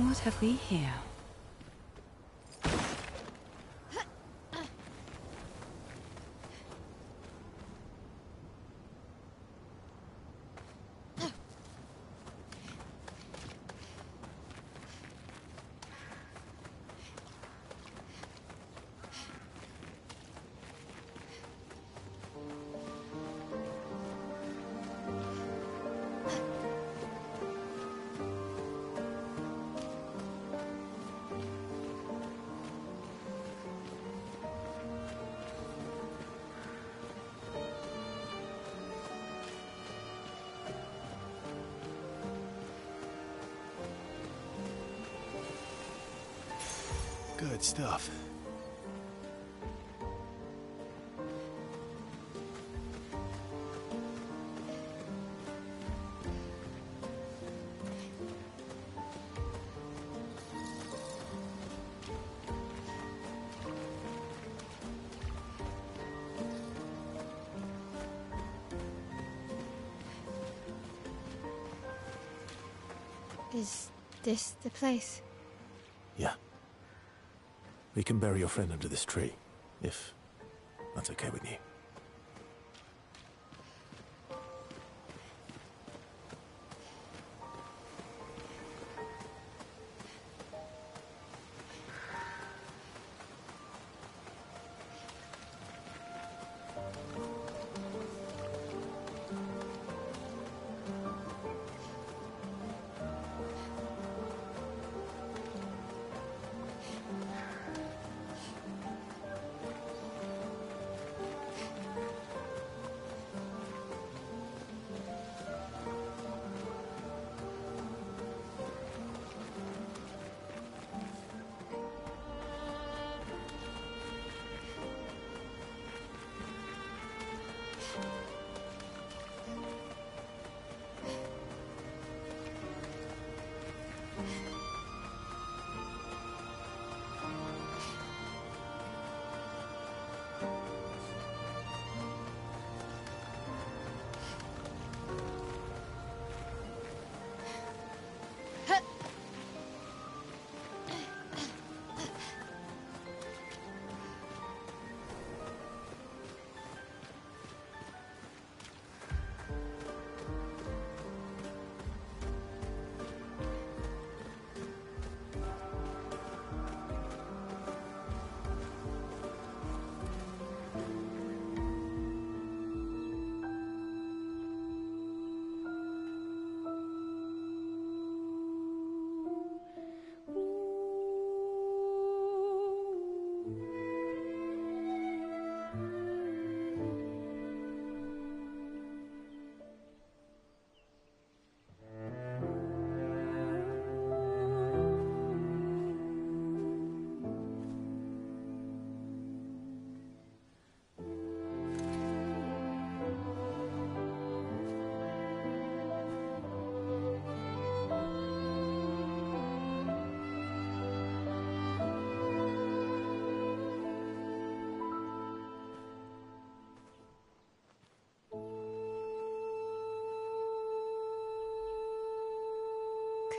What have we here? Good stuff. Is this the place? Yeah. We can bury your friend under this tree, if that's okay with you.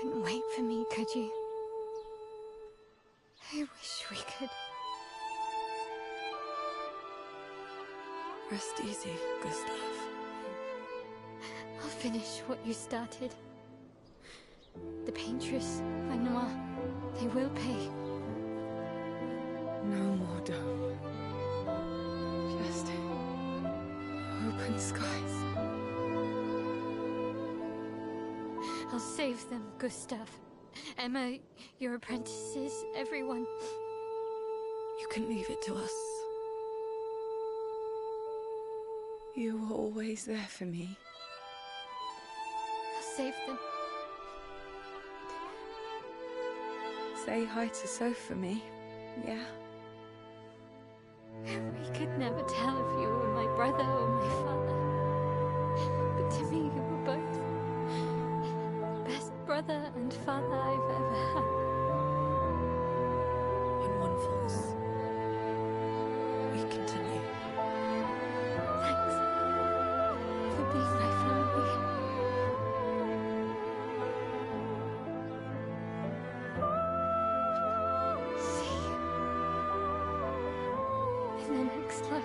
Couldn't wait for me, could you? I wish we could. Rest easy, Gustav. I'll finish what you started. The Paintress, Lenoir, they will pay. No more dome. Just open skies. I'll save them, Gustav. Emma, your apprentices, everyone. You can leave it to us. You were always there for me. I'll save them. Say hi to Soph for me, yeah? We could never tell if you were my brother or my father. But to me, you were both. Best brother and father I've ever had. When one falls, we continue. Thanks for being my family. next life.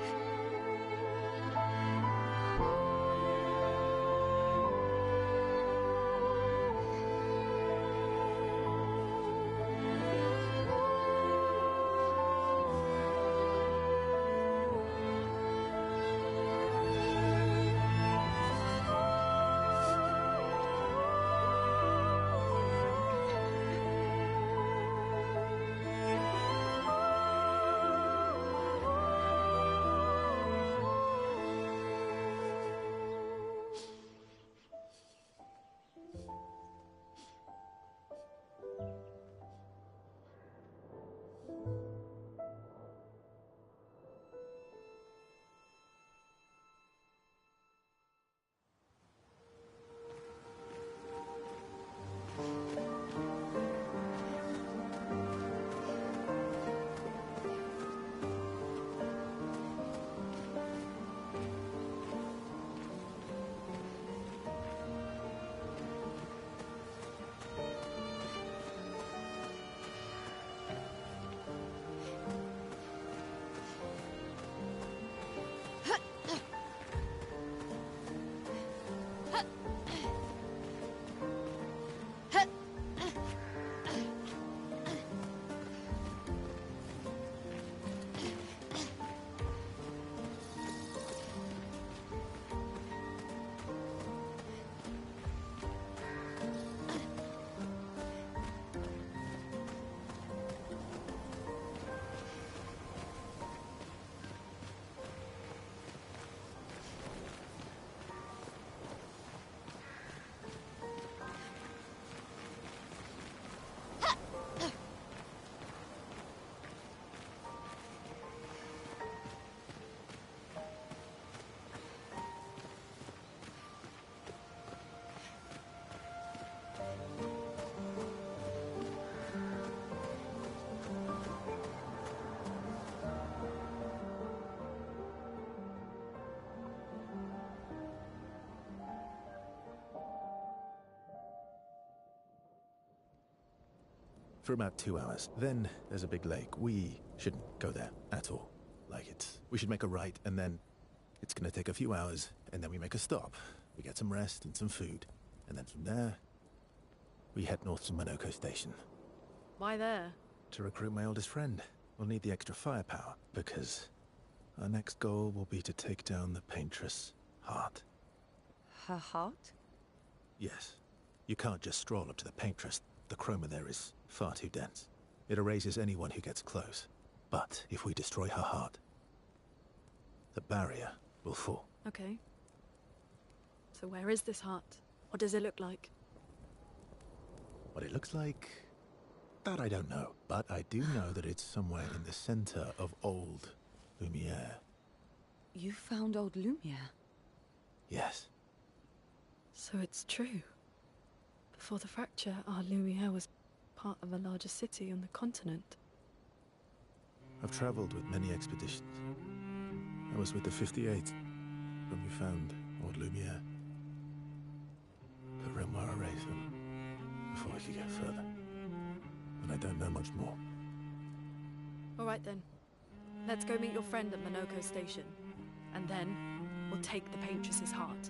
For about 2 hours. Then there's a big lake. We shouldn't go there at all. We should make a right, and then it's gonna take a few hours, and then we make a stop. We get some rest and some food. And then from there, we head north to Monoko Station. Why there? To recruit my oldest friend. We'll need the extra firepower, because our next goal will be to take down the Paintress Heart. Her heart? Yes. You can't just stroll up to the Paintress. The chroma there is far too dense. It erases anyone who gets close. But if we destroy her heart, the barrier will fall. Okay. So where is this heart? What does it look like? What it looks like, that I don't know. But I do know that it's somewhere in the center of old Lumiere. You found old Lumiere? Yes. So it's true. Before the fracture, our Lumiere was part of a larger city on the continent. I've traveled with many expeditions. I was with the 58th when we found old Lumiere. But Renoir erased them before we could get further. And I don't know much more. All right then. Let's go meet your friend at Monoko Station. And then, we'll take the Paintress's heart.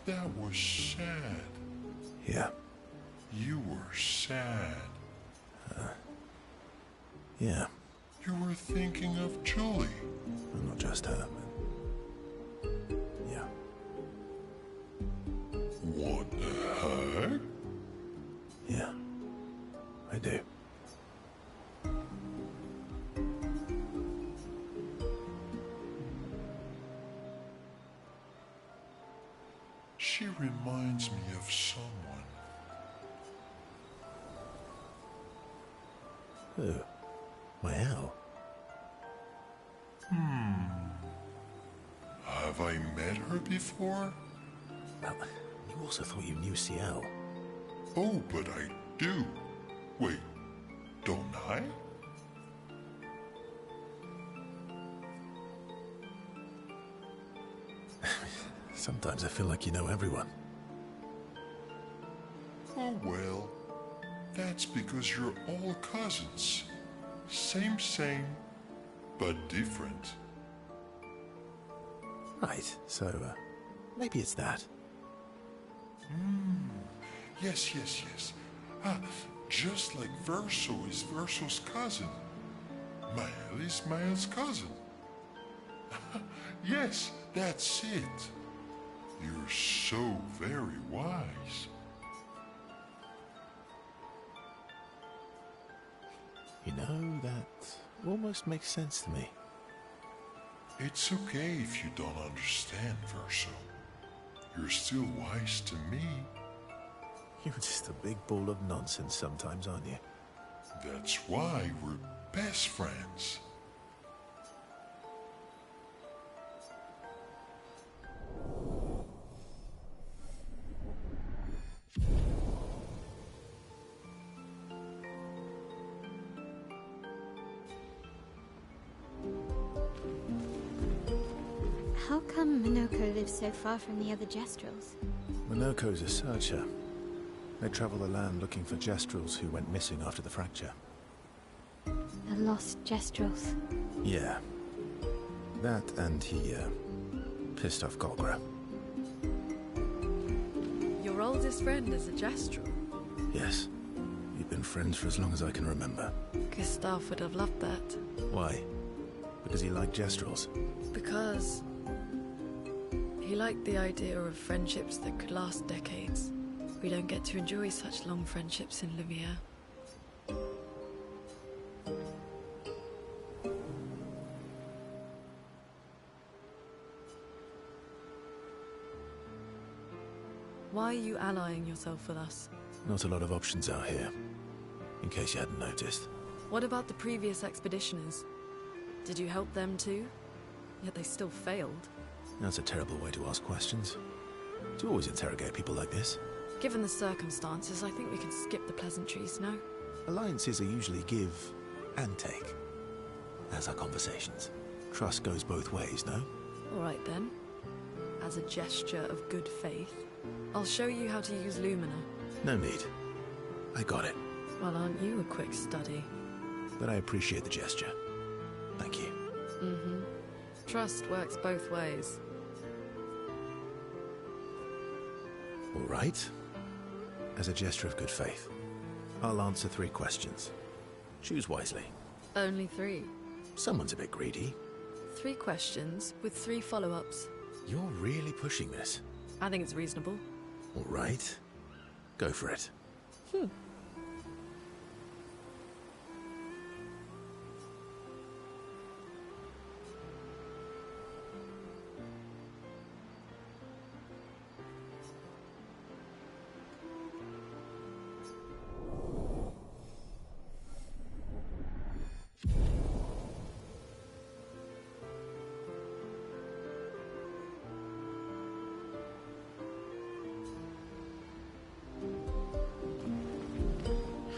That was sad. Yeah. You were sad. Yeah. You were thinking of Julie. Well, not just her, but... Yeah. What the heck? Yeah. I do. She reminds me of someone. Who? My owl? Have I met her before? Well, you also thought you knew CL. Oh, but I do. Wait, don't I? Sometimes I feel like you know everyone. Oh well, that's because you're all cousins. Same, but different. Right, so, maybe it's that. Yes. Ah, just like Verso is Verso's cousin. Mael is Mael's cousin. Yes, that's it. You're so very wise. You know, that almost makes sense to me. It's okay if you don't understand, Verso. You're still wise to me. You're just a big ball of nonsense sometimes, aren't you? That's why we're best friends. How come Minoko lives so far from the other Jestrels? Minoko's a searcher. They travel the land looking for Jestrels who went missing after the fracture. The lost Jestrels. Yeah. That and he, pissed off Golgra. Your oldest friend is a Jestrel. Yes. We've been friends for as long as I can remember. Gustav would have loved that. Why? Because he liked Jestrels? Because he liked the idea of friendships that could last decades. We don't get to enjoy such long friendships in Lumiere. Why are you allying yourself with us? Not a lot of options out here, in case you hadn't noticed. What about the previous expeditioners? Did you help them too? Yet they still failed. That's a terrible way to ask questions. To always interrogate people like this. Given the circumstances, I think we can skip the pleasantries, no? Alliances are usually give and take, as are conversations. Trust goes both ways, no? Alright then. As a gesture of good faith, I'll show you how to use Lumina. No need. I got it. Well, aren't you a quick study? But I appreciate the gesture. Thank you. Mm-hmm. Trust works both ways. All right. As a gesture of good faith, I'll answer 3 questions. Choose wisely. Only 3. Someone's a bit greedy. 3 questions with 3 follow-ups. You're really pushing this. I think it's reasonable. All right. Go for it.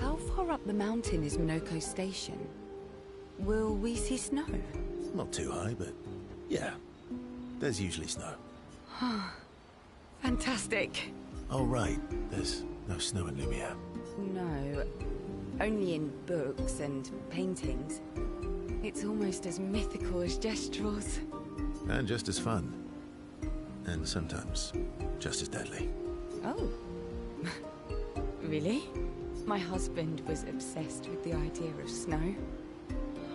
How far up the mountain is Minoko Station? Will we see snow? Not too high, but yeah. There's usually snow. Fantastic. Oh, right. There's no snow in Lumiere. No, only in books and paintings. It's almost as mythical as Jestrels. And just as fun. and sometimes just as deadly. Oh. Really? My husband was obsessed with the idea of snow.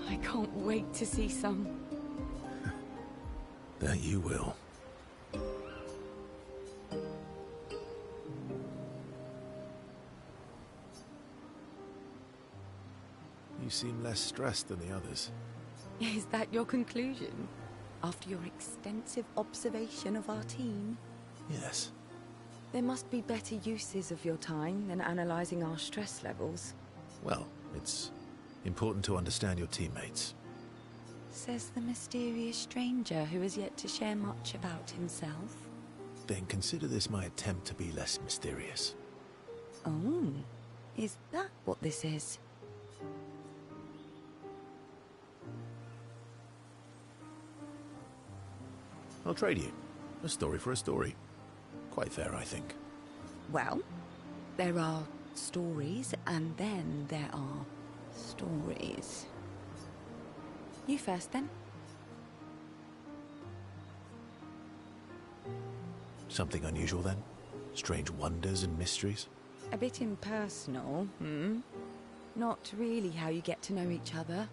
I can't wait to see some. That you will. You seem less stressed than the others. Is that your conclusion? After your extensive observation of our team? Yes. There must be better uses of your time than analysing our stress levels. Well, it's important to understand your teammates. Says the mysterious stranger who has yet to share much about himself. Then consider this my attempt to be less mysterious. Oh, is that what this is? I'll trade you. A story for a story. Quite fair, I think. Well, there are stories, and then there are stories. You first, then. Something unusual, then? Strange wonders and mysteries? A bit impersonal, Not really how you get to know each other.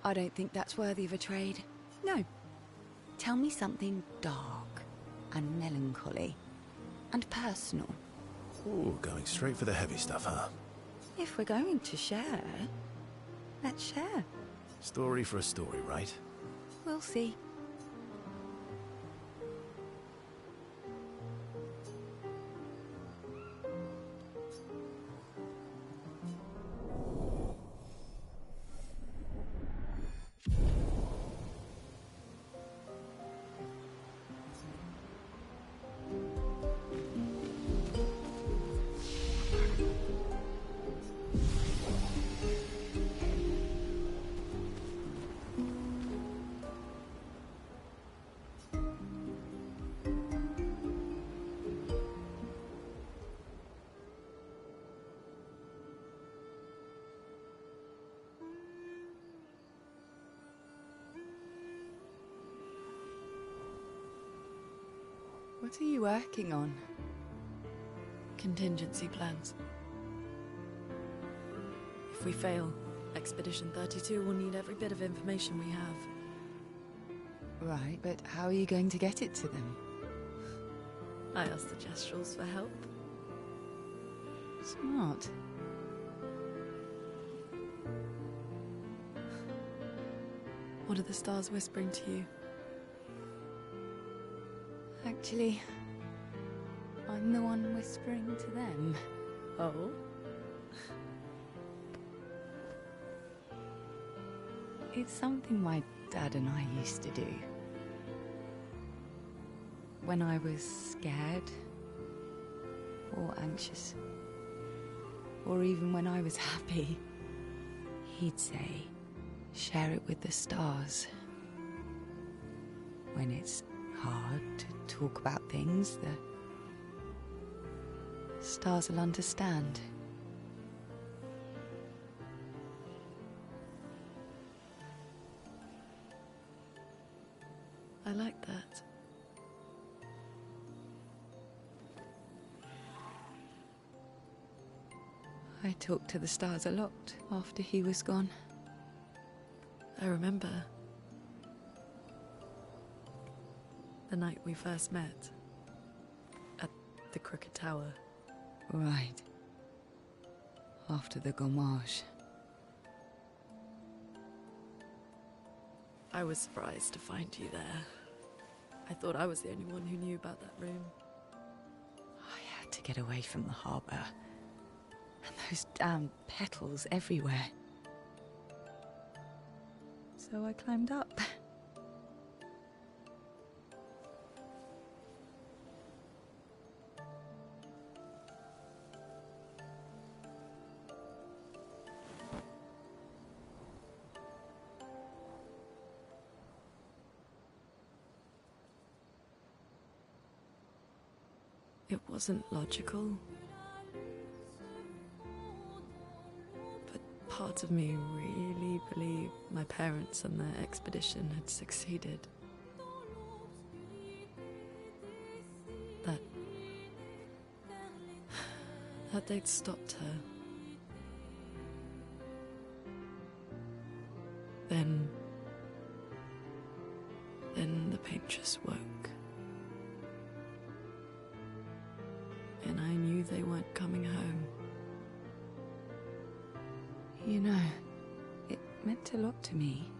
I don't think that's worthy of a trade. No. Tell me something dark and melancholy and personal. Ooh, going straight for the heavy stuff, huh? If we're going to share, let's share. Story for a story, right? We'll see. What are you working on? Contingency plans. If we fail, Expedition 32 will need every bit of information we have. Right, but how are you going to get it to them? I asked the Jestrals for help. Smart. What are the stars whispering to you? Actually, I'm the one whispering to them. Oh? It's something my dad and I used to do. When I was scared, or anxious, or even when I was happy, he'd say, share it with the stars. When it's hard to talk about things, the stars will understand. I like that. I talked to the stars a lot after he was gone. I remember the night we first met at the Crooked Tower. Right. After the Gommage. I was surprised to find you there. I thought I was the only one who knew about that room. I had to get away from the harbour. And those damn petals everywhere. So I climbed up. It wasn't logical. But part of me really believed my parents and their expedition had succeeded. that... that they'd stopped her. Then the paint just woke. And I knew they weren't coming home. You know, it meant a lot to me.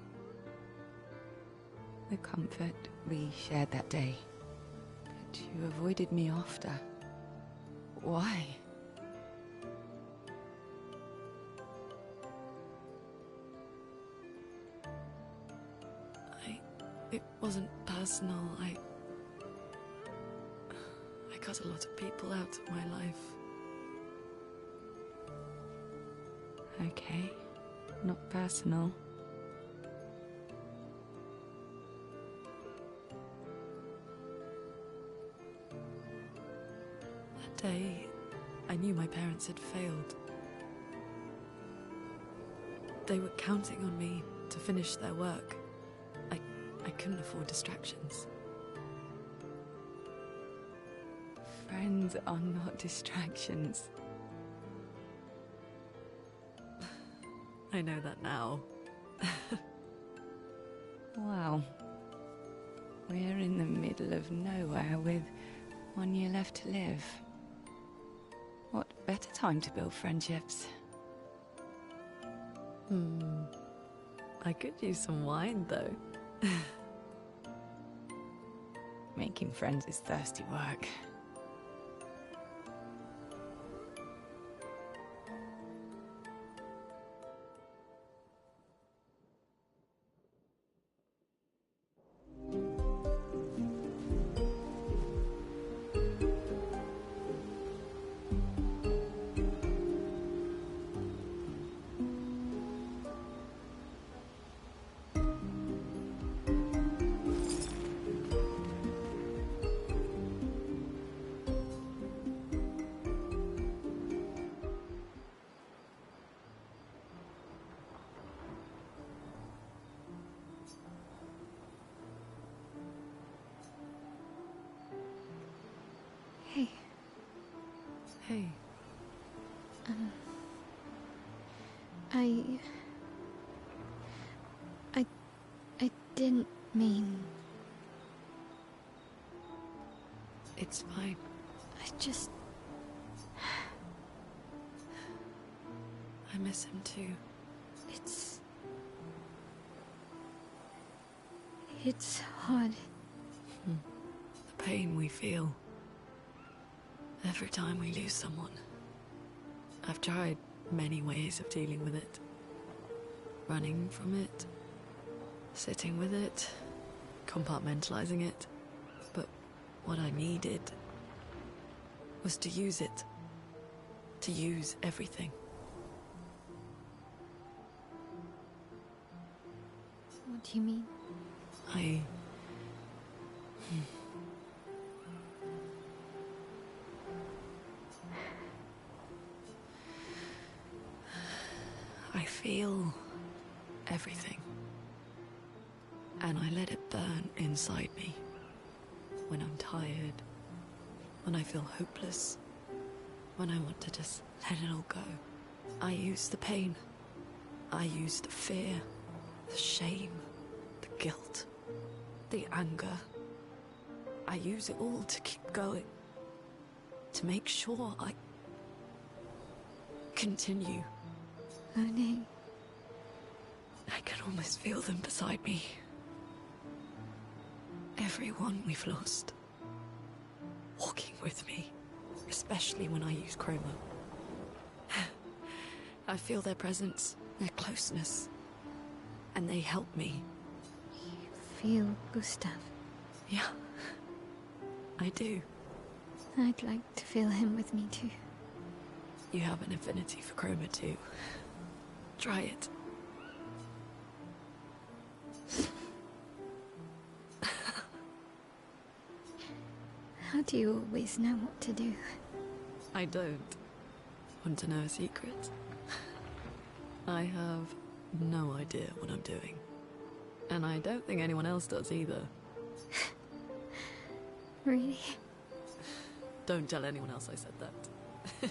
The comfort we shared that day. But you avoided me after. Why? It wasn't personal. I cut a lot of people out of my life. Okay, not personal. That day, I knew my parents had failed. They were counting on me to finish their work. I couldn't afford distractions. Friends are not distractions. I know that now. Wow. We're in the middle of nowhere with 1 year left to live. What better time to build friendships? I could use some wine, though. Making friends is thirsty work. Hey. Hey. I didn't mean... It's fine. I just... I miss him too. It's hard. The pain we feel every time we lose someone. I've tried many ways of dealing with it. Running from it, sitting with it, compartmentalizing it. But what I needed was to use it. To use everything. What do you mean? I feel everything. And I let it burn inside me. When I'm tired, when I feel hopeless, when I want to just let it all go. I use the pain. I use the fear, the shame, the guilt, the anger. I use it all to keep going. To make sure I continue. Monet. I can almost feel them beside me. Everyone we've lost. Walking with me. Especially when I use Chroma. I feel their presence, their closeness. And they help me. You feel Gustav? Yeah. I do. I'd like to feel him with me too. You have an affinity for Chroma too. Try it. How do you always know what to do? I don't. Want to know a secret? I have no idea what I'm doing. And I don't think anyone else does either. Really? Don't tell anyone else I said that.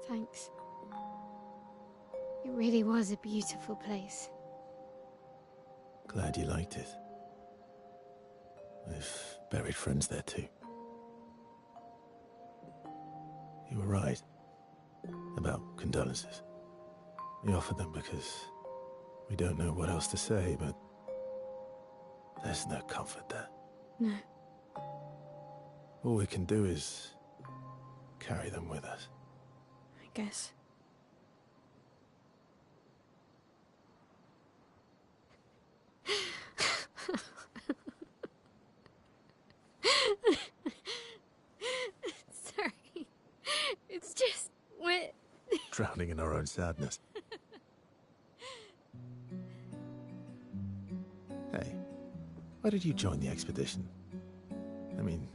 Thanks. It really was a beautiful place. Glad you liked it. I've buried friends there too. You were right about condolences. We offered them because we don't know what else to say, but there's no comfort there. No. All we can do is carry them with us. I guess. Sorry. It's just... we're... Drowning in our own sadness. Hey, why did you join the expedition? I mean,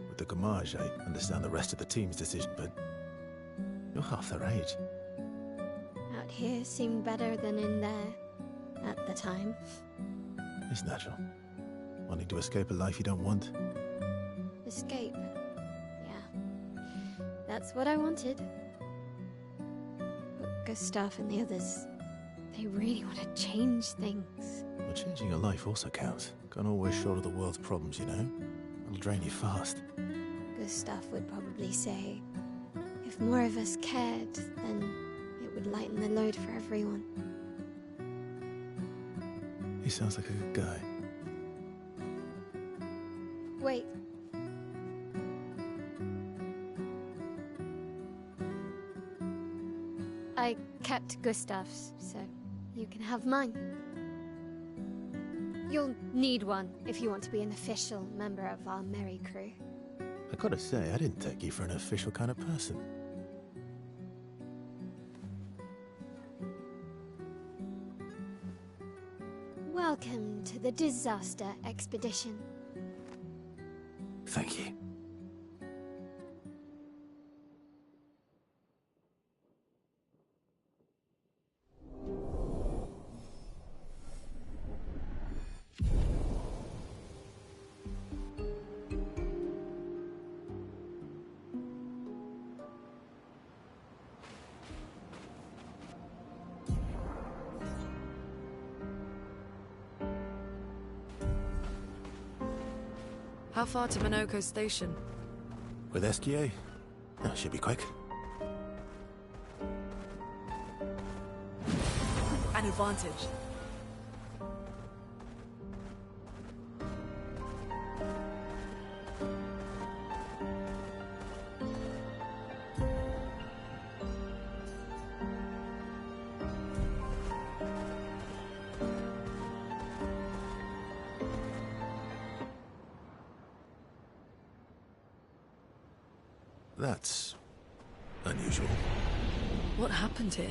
with the Gamage, I understand the rest of the team's decision, but you're half their age. Out here seemed better than in there. At the time. It's natural. Wanting to escape a life you don't want. Escape. Yeah. That's what I wanted. But Gustav and the others, they really want to change things. But changing your life also counts. Can't always shoulder the world's problems, you know? It'll drain you fast. Gustav would probably say, if more of us cared, then it would lighten the load for everyone. He sounds like a good guy. Wait. I kept Gustav's, so you can have mine. You'll need one if you want to be an official member of our merry crew. I gotta say, I didn't take you for an official kind of person. Welcome to the disaster expedition. Thank you. How far to Minoko Station? With SGA? That should be quick. An advantage. That's unusual. What happened here?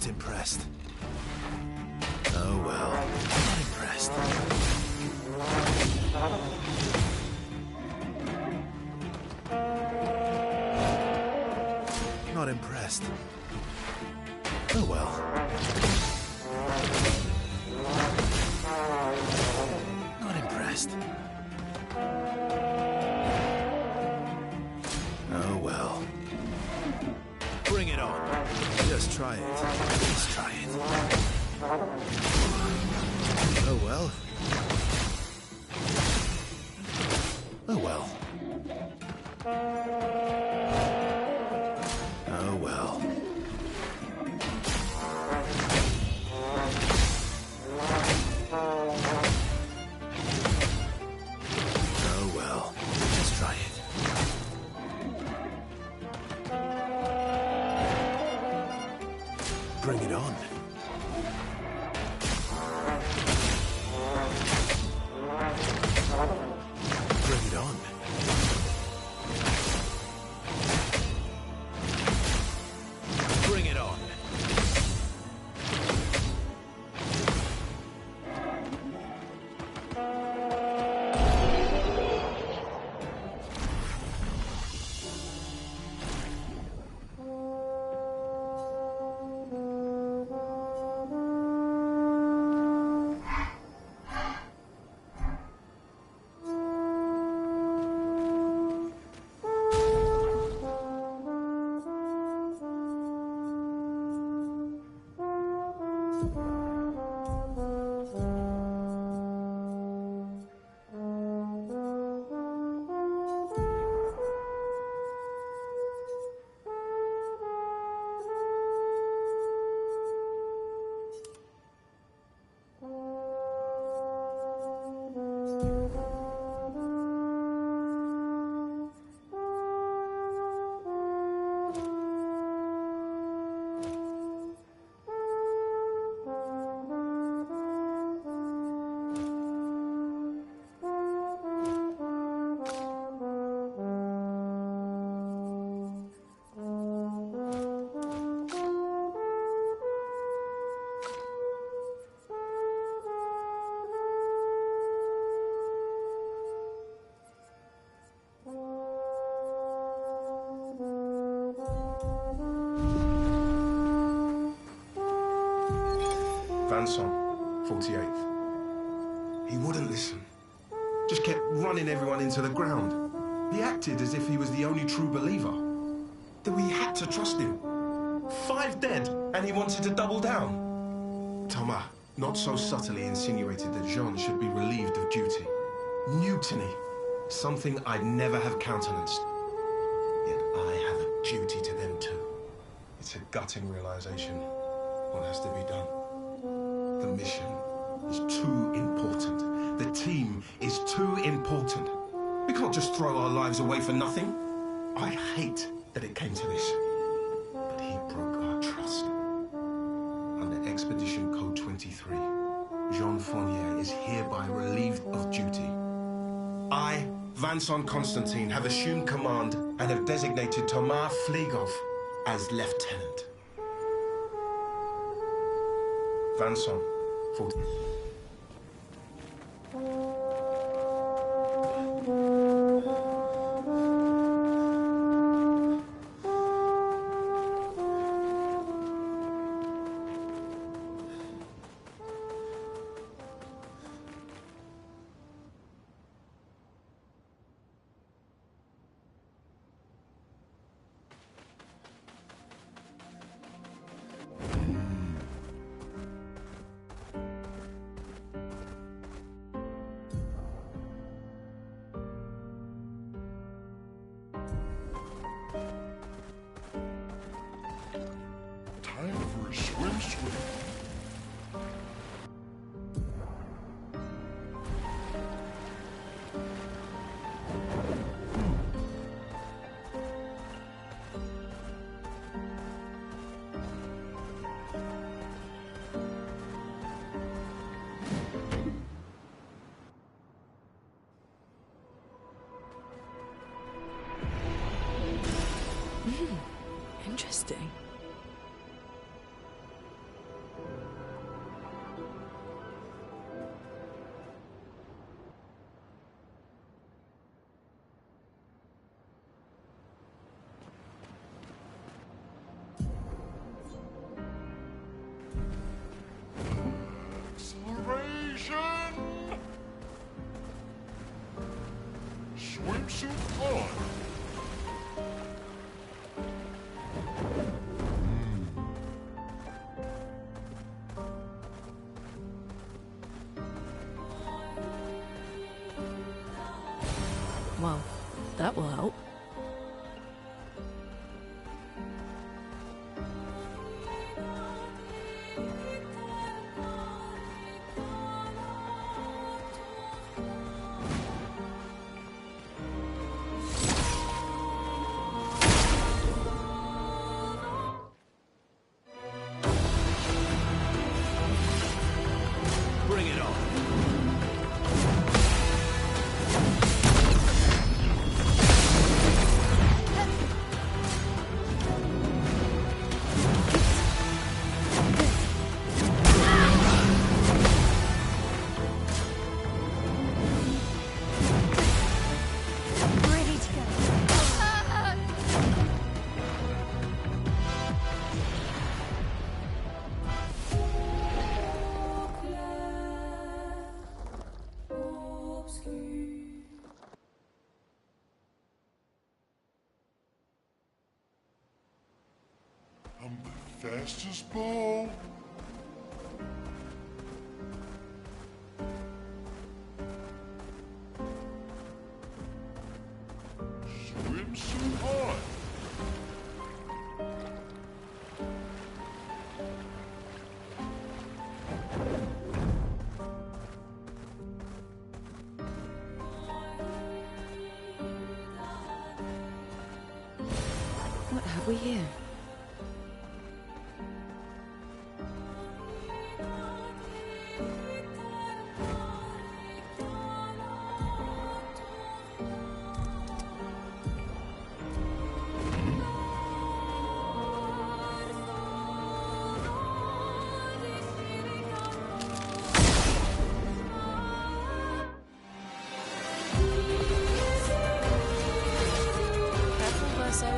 Not impressed. Oh well, not impressed. Not impressed. Oh well. Not impressed. Oh well. Bring it on. Just try it. Just try it. Oh well. Oh well. Oh well. Oh well. Just try it. Bring it on. Bring it on. Bring it on. Vanson, 48th. He wouldn't listen. Just kept running everyone into the ground. He acted as if he was the only true believer. That we had to trust him. 5 dead, and he wanted to double down. Thomas, not so subtly insinuated that Jean should be relieved of duty. Mutiny. Something I'd never have countenanced. Yet I have a duty to them too. It's a gutting realization. What has to be done? The mission is too important. The team is too important. We can't just throw our lives away for nothing. I hate that it came to this. But he broke our trust. Under Expedition Code 23, Jean Fournier is hereby relieved of duty. I, Vanson Constantine, have assumed command and have designated Thomas Flegov as lieutenant. Vanson, 40. Time for a swim. Interesting. Swimsuit on! Well, that will help. Bring it on. Ready to go. I'm the fastest ball. Swimsuit on! What have we here? Careful, Verso.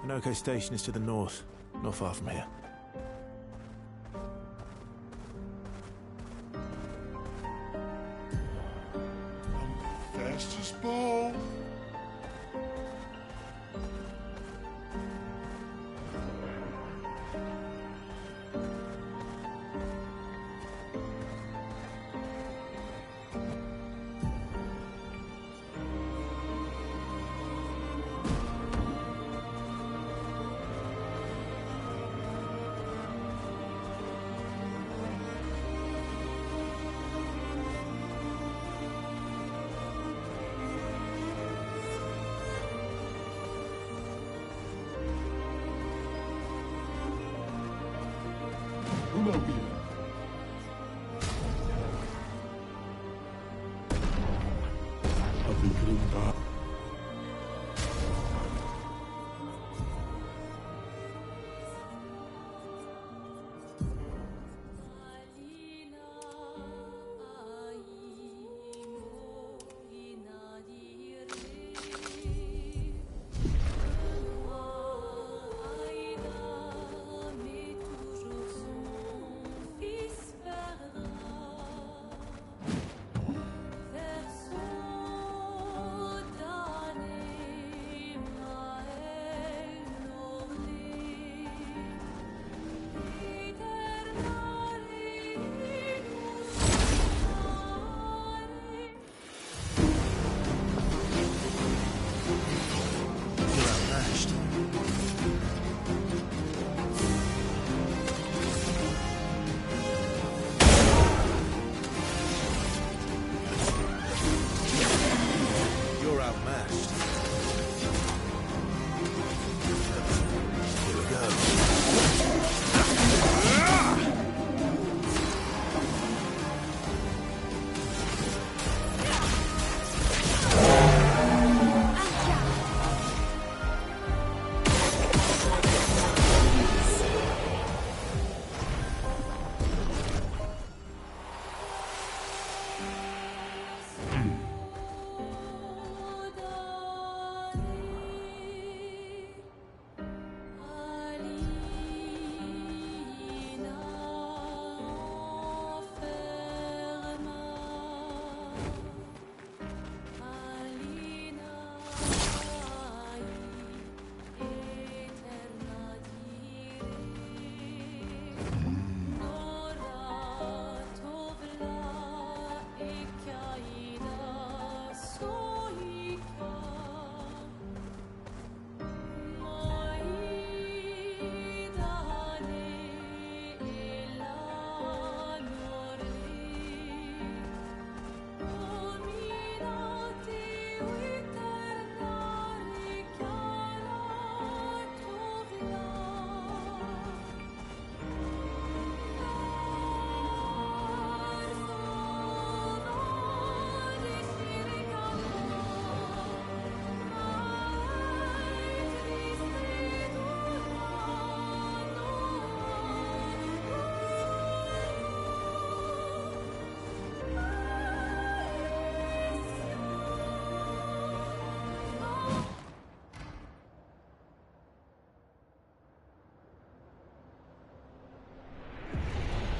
Minoko Station is to the north, not far from here. Fastest ball.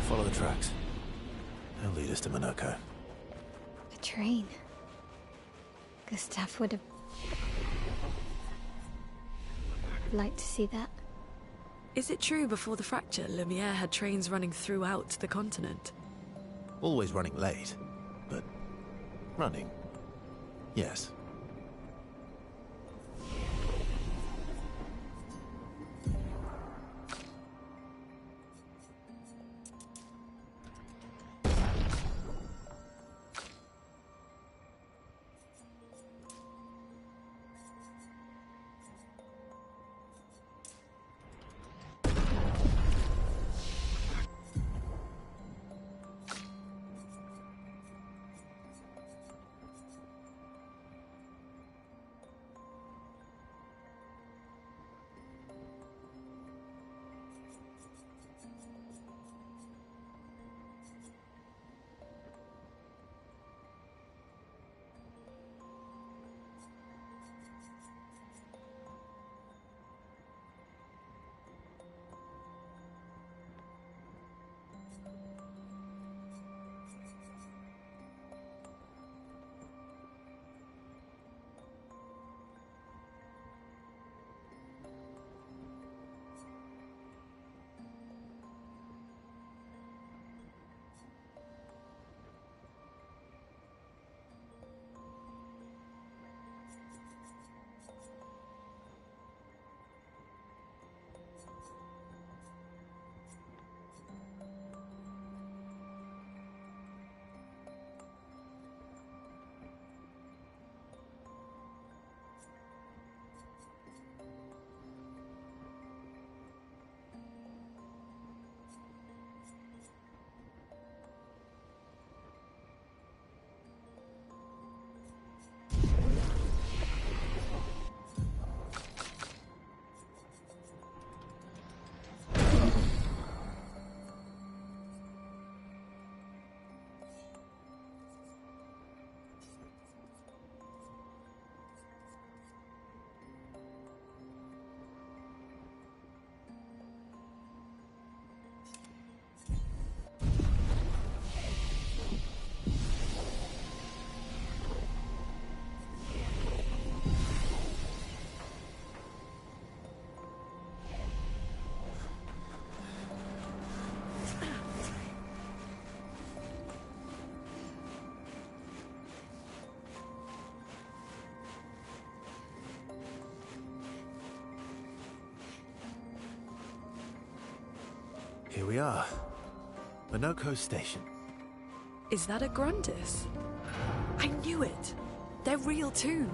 Follow the tracks. They'll lead us to Minoko. A train. Gustav would have liked to see that. Is it true before the fracture, Lumiere had trains running throughout the continent? Always running late, but running. Yes. Here we are. Minoko Station. Is that a Grundis? I knew it! They're real too!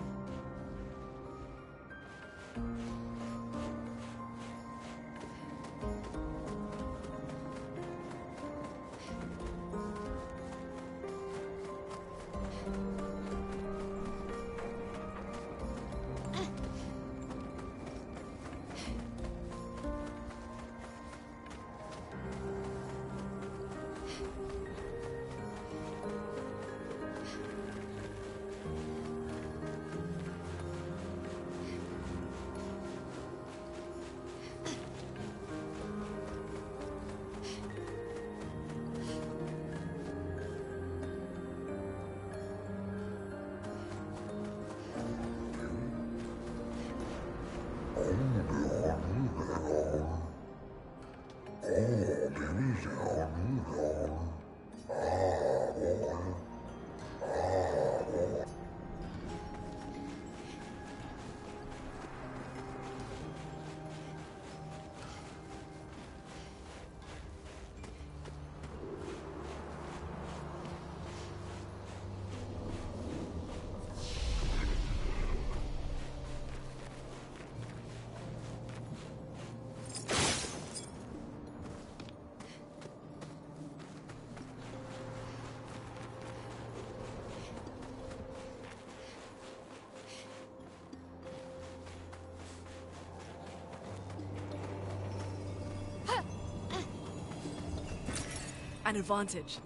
An advantage.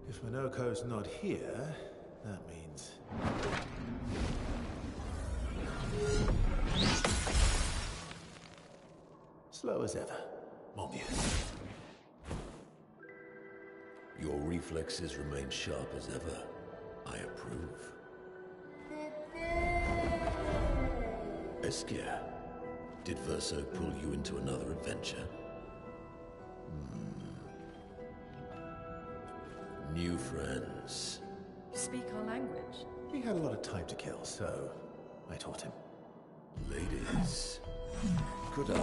If Minoko's not here, that means... slow as ever, Mobius. Your reflexes remain sharp as ever. I approve. Esquire, did Verso pull you into another adventure? New friends. You speak our language. He had a lot of time to kill, so I taught him. Ladies, could I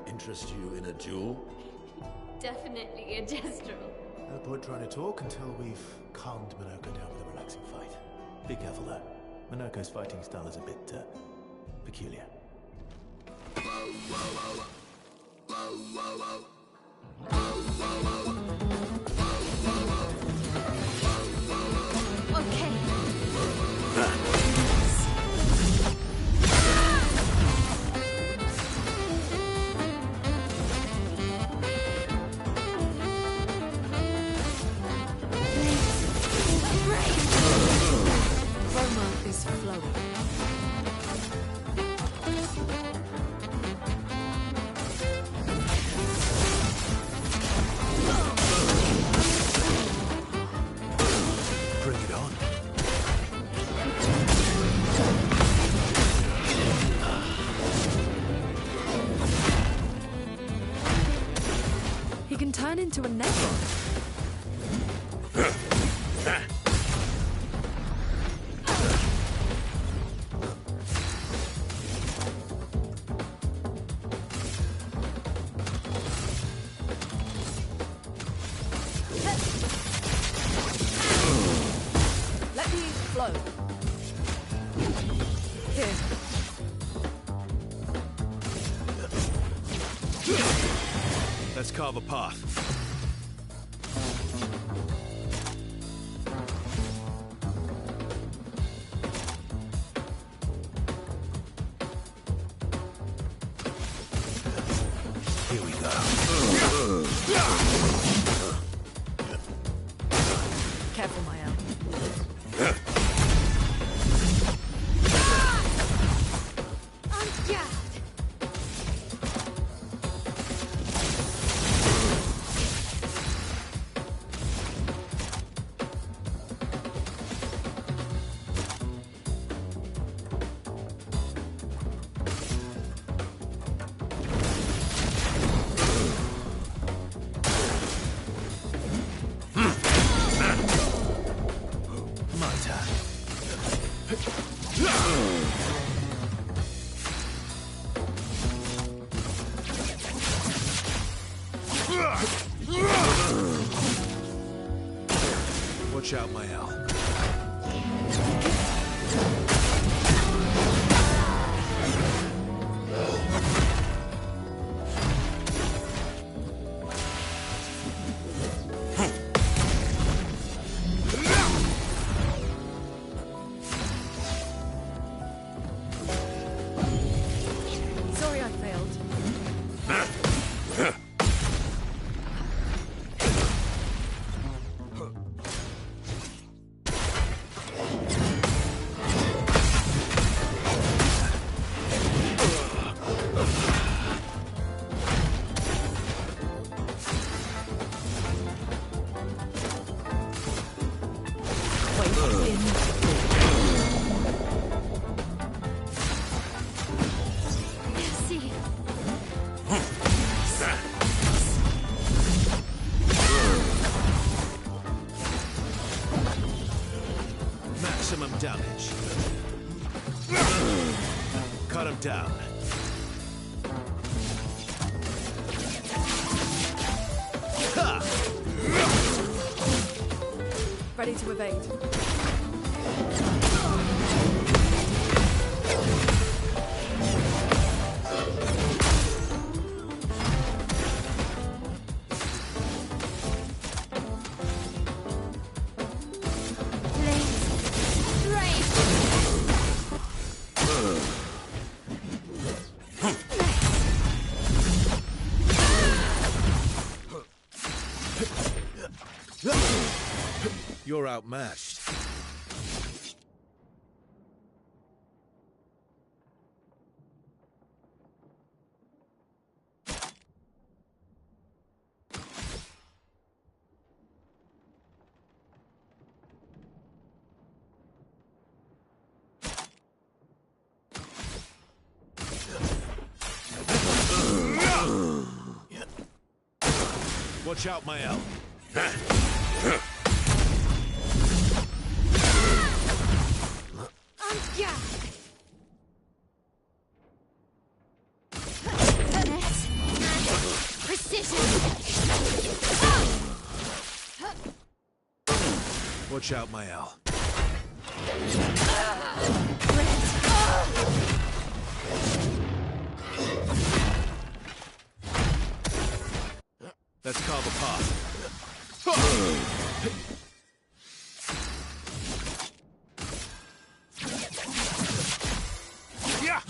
interest you in a duel? Definitely a gestural. No point trying to talk until we've calmed Minoko down with a relaxing fight. Be careful though. Minoko's fighting style is a bit, peculiar. Okay. Roma is flowing. Bring it on. He can turn into a Necron. Let me flow. Here. Let's carve a path. Here we go. Careful, Mael. Watch out, Mael. Sorry I failed. Merci. Maximum damage. Cut him down. Ha! Ready to evade. Please. Brave. You're outmatched. Watch out, Mael. Yeah. Finesse. Precision. Watch out, Mael. Let's carve a path. Yeah!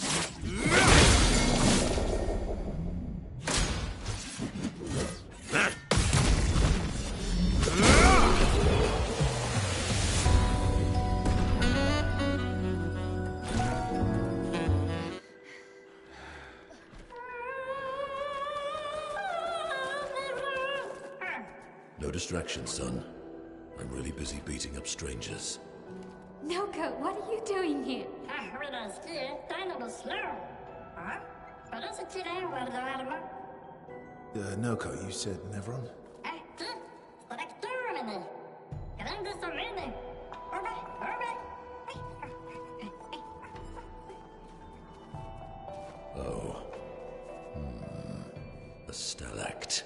No distraction, son. I'm really busy beating up strangers. Noko, what are you doing here? Noko, you said Nevron? Oh. A stalact.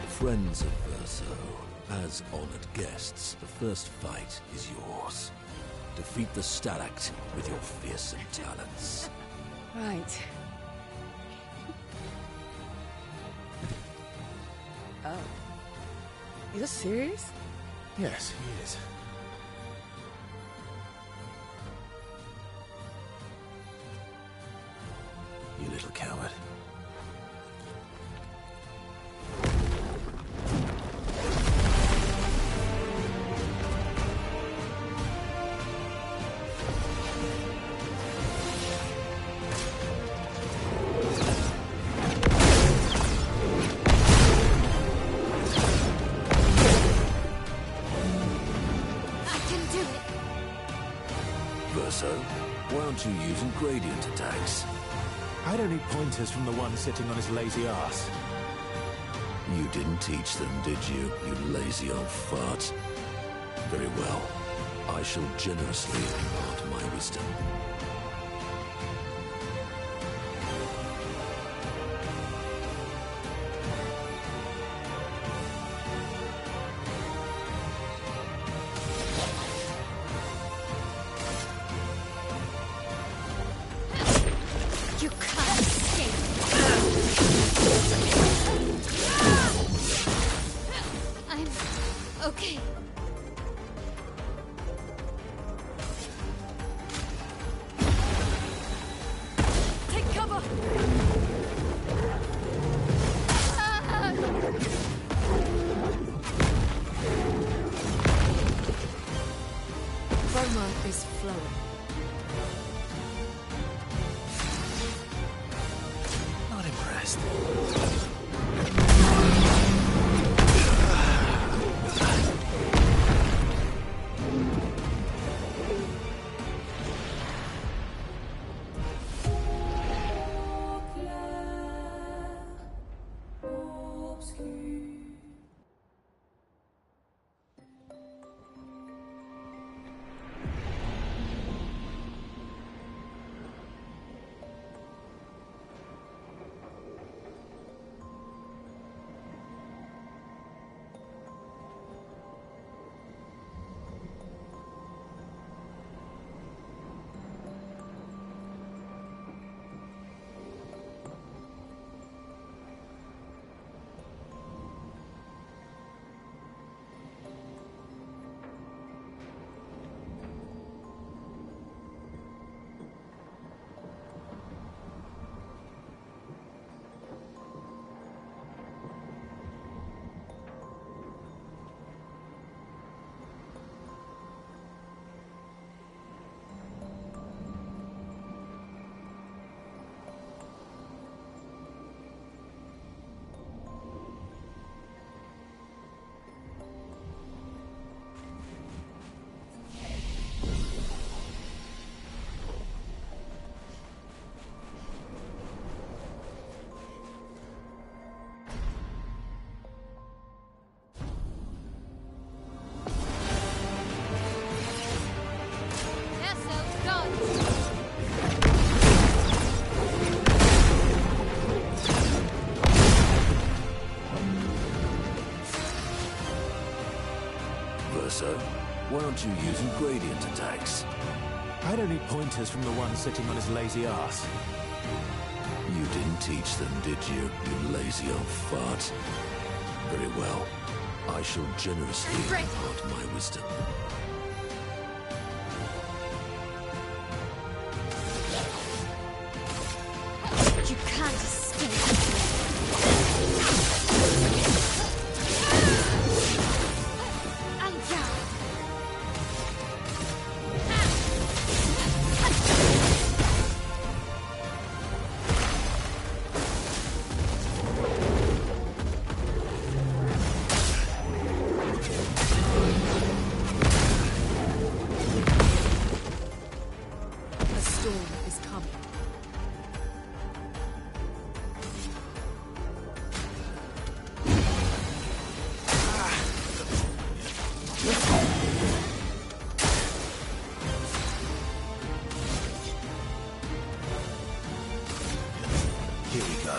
Friends of Verso, as honored guests, the first fight is yours. Defeat the Stalact with your fearsome talents. Right. Oh. You're serious? Yes, he is. you little coward. Verso, why aren't you using gradient attacks? I don't need pointers from the one sitting on his lazy ass. You didn't teach them, did you, you lazy old fart? Very well. I shall generously impart my wisdom. You can't escape. I'm okay. Take cover! Roma is flowing. Not impressed. Nesso's gone. Verso, why aren't you using gradient attacks? I don't need pointers from the one sitting on his lazy ass. You didn't teach them, did you, you lazy old fart? Very well. I shall generously impart my wisdom. You can't escape. I'm down. A storm is coming. Here we go.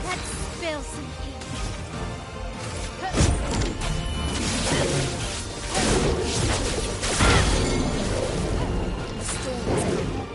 Let's spill some ink. A storm is coming.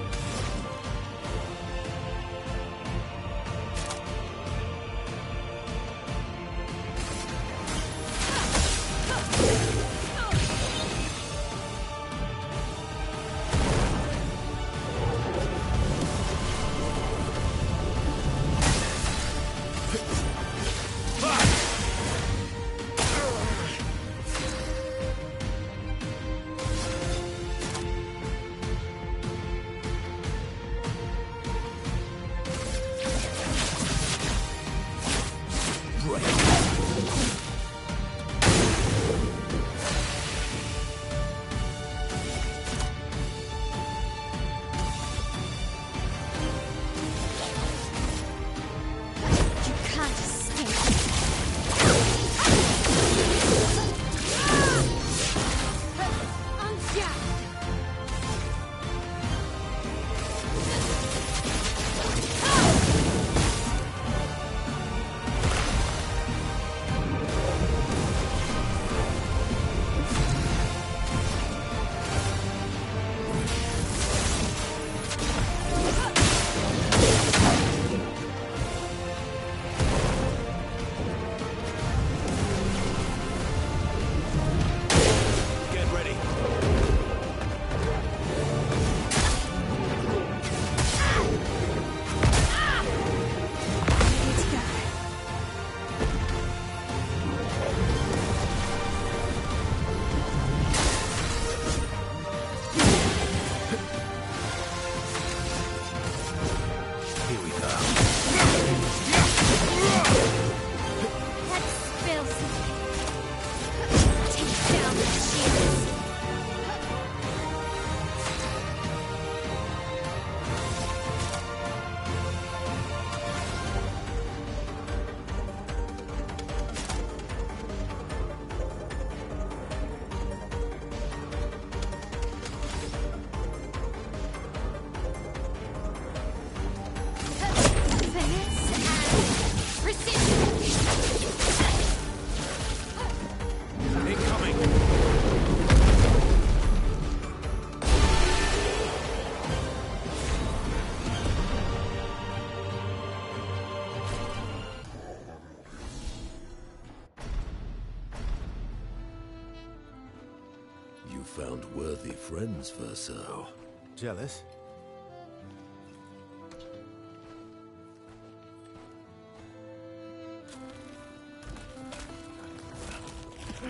found worthy friends, Verso. Jealous?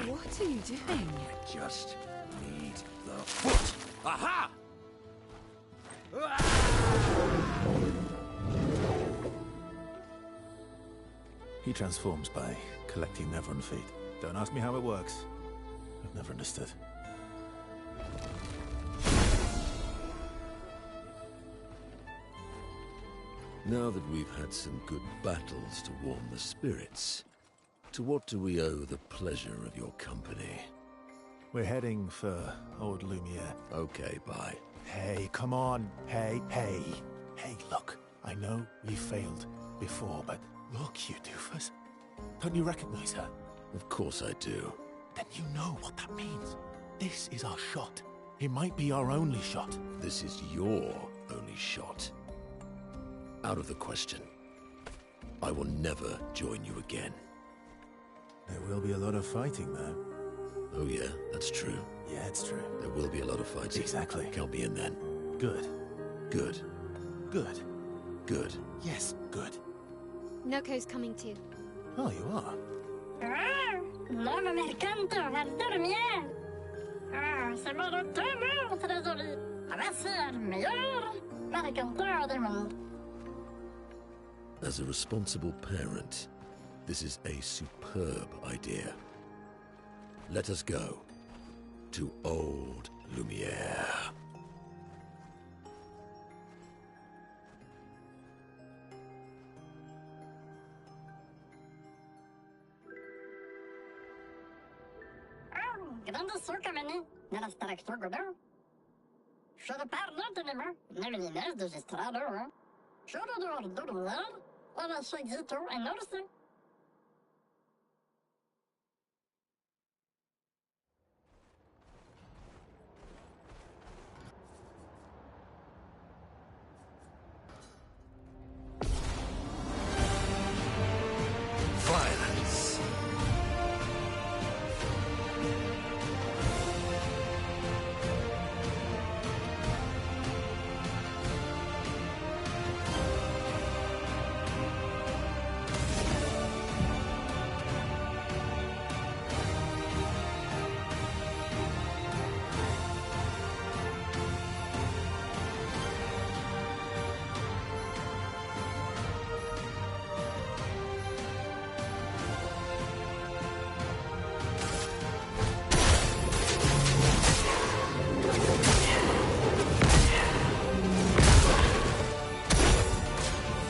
What are you doing? I just need the foot. Aha! He transforms by collecting Nevron feet. Don't ask me how it works. I've never understood. Now that we've had some good battles to warm the spirits, to what do we owe the pleasure of your company? We're heading for Old Lumiere. Okay, bye. Hey, come on. Hey. Hey, look. I know we failed before, but look, you doofus. Don't you recognize her? Of course I do. Then you know what that means. This is our shot. It might be our only shot. This is your only shot. Out of the question. I will never join you again. There will be a lot of fighting, though. Oh yeah, that's true. Yeah, it's true. There will be a lot of fighting. Exactly. Count me in then. Good. Good. Good. Good. Yes, good. Noko's coming too. Oh, you are? L'homme mercanto Valdermier. C'est mon retour, trésorier. Va ser meilleur mercanteur du monde. As a responsible parent, this is a superb idea. Let us go to Old Lumiere. Grande sucameni, nella starector godin. Should parla de nema, nevinines de gestrado, should do dormir, or should zito and noticing. Violence.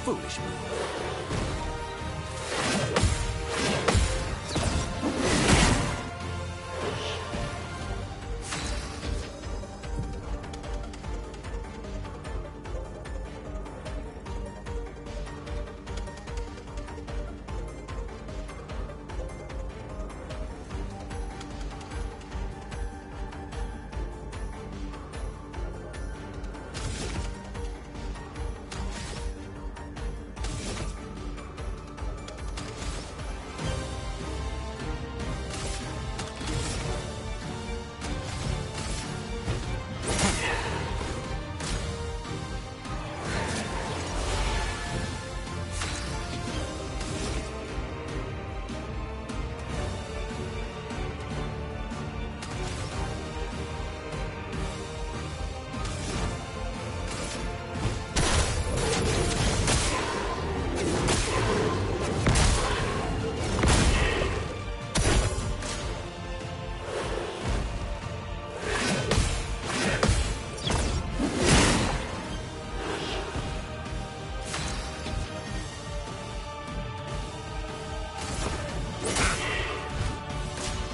Foolish move.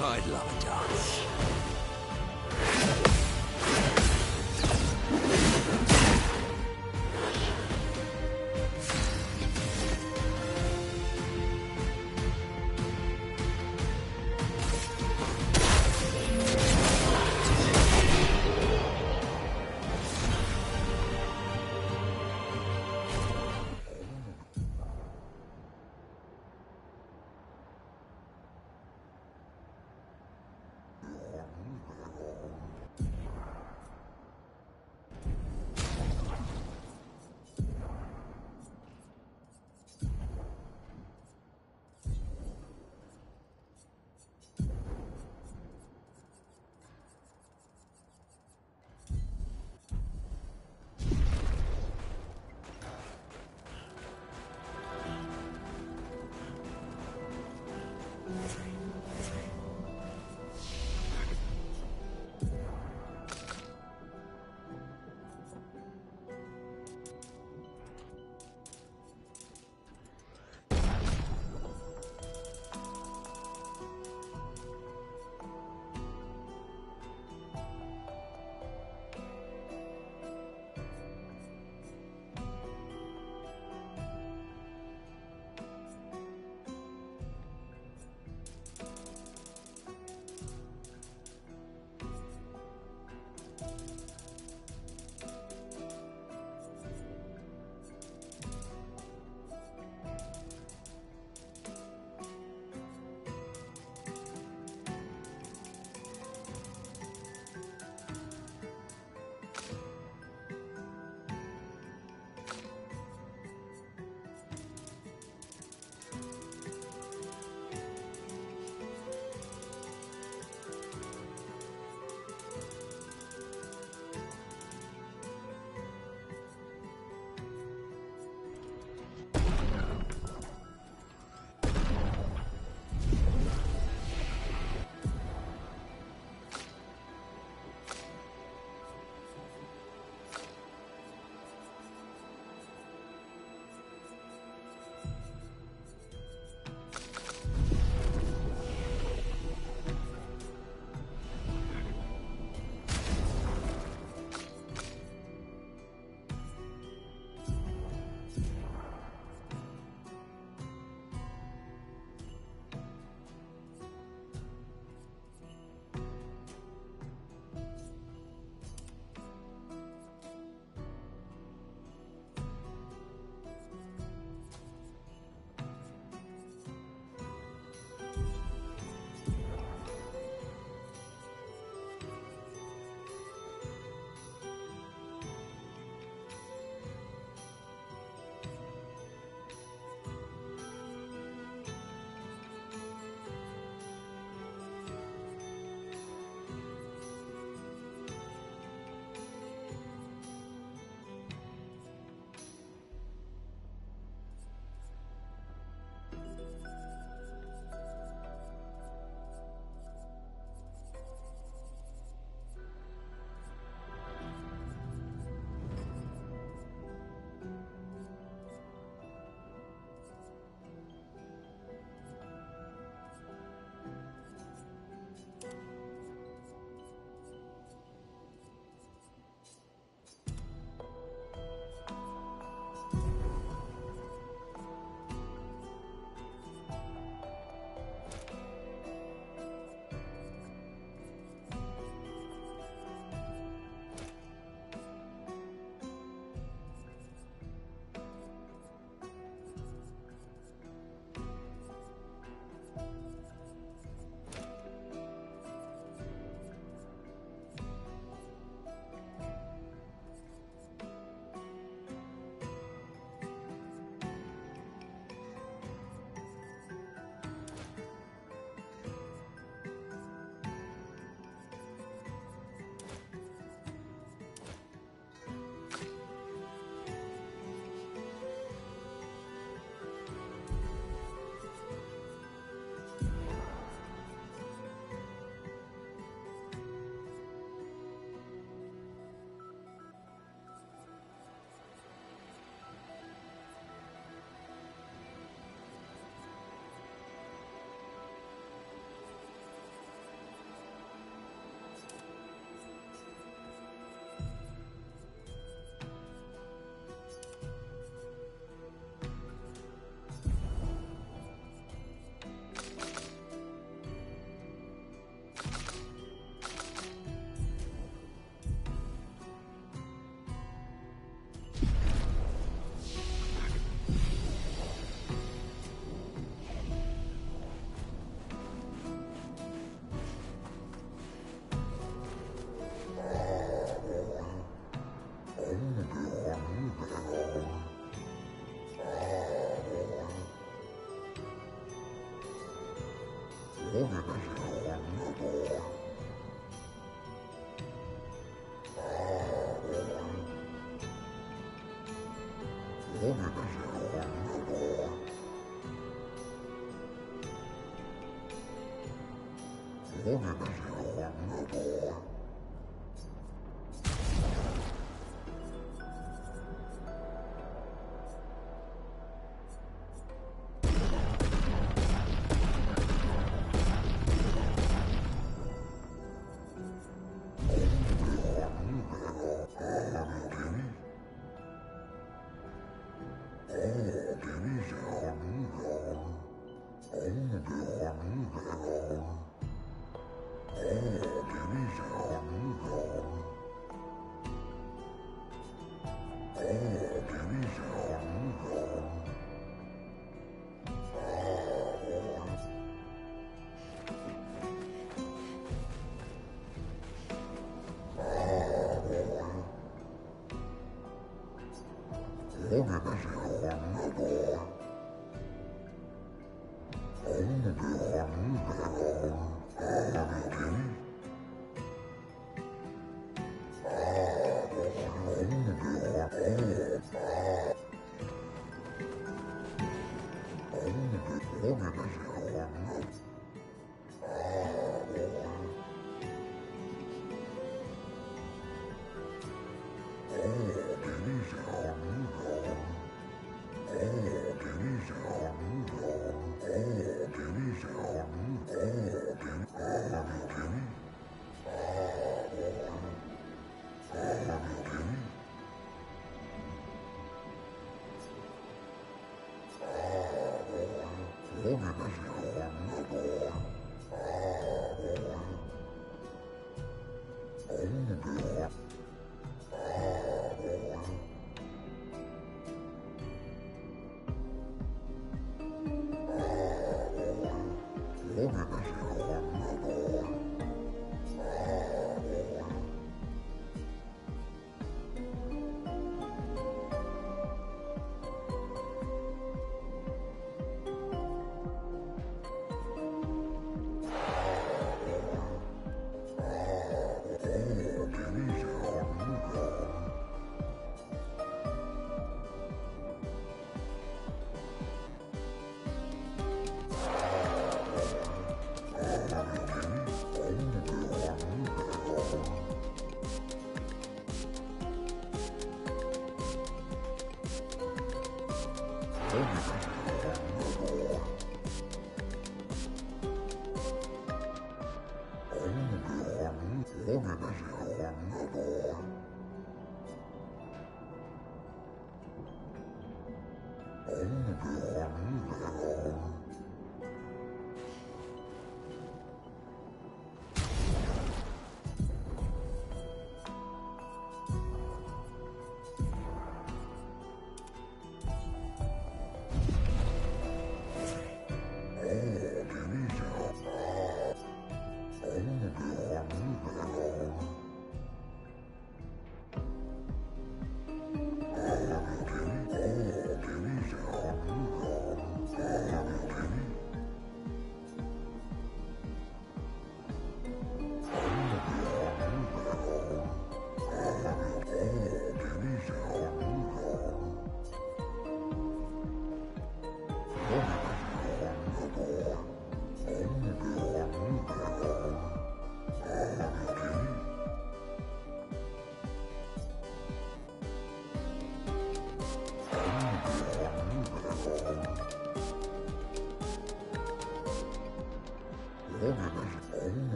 I'd love a dance.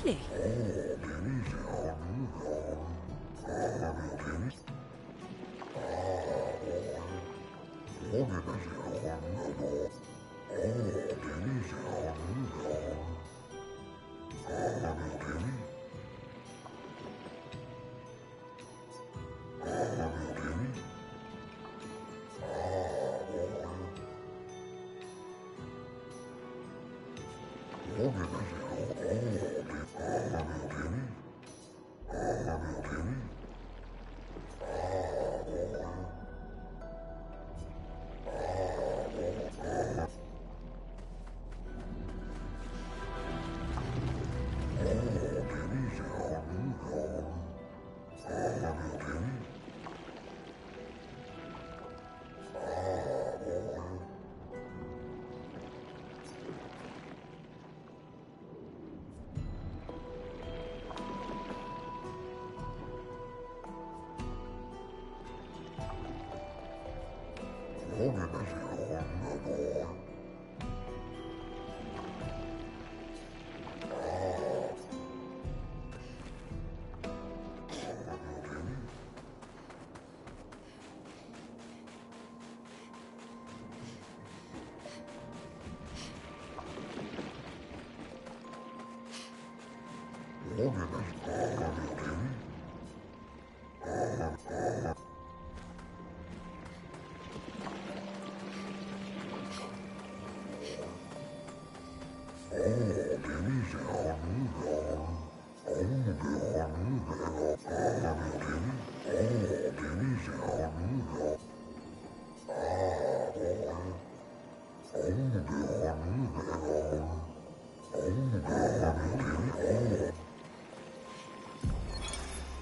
Lovely.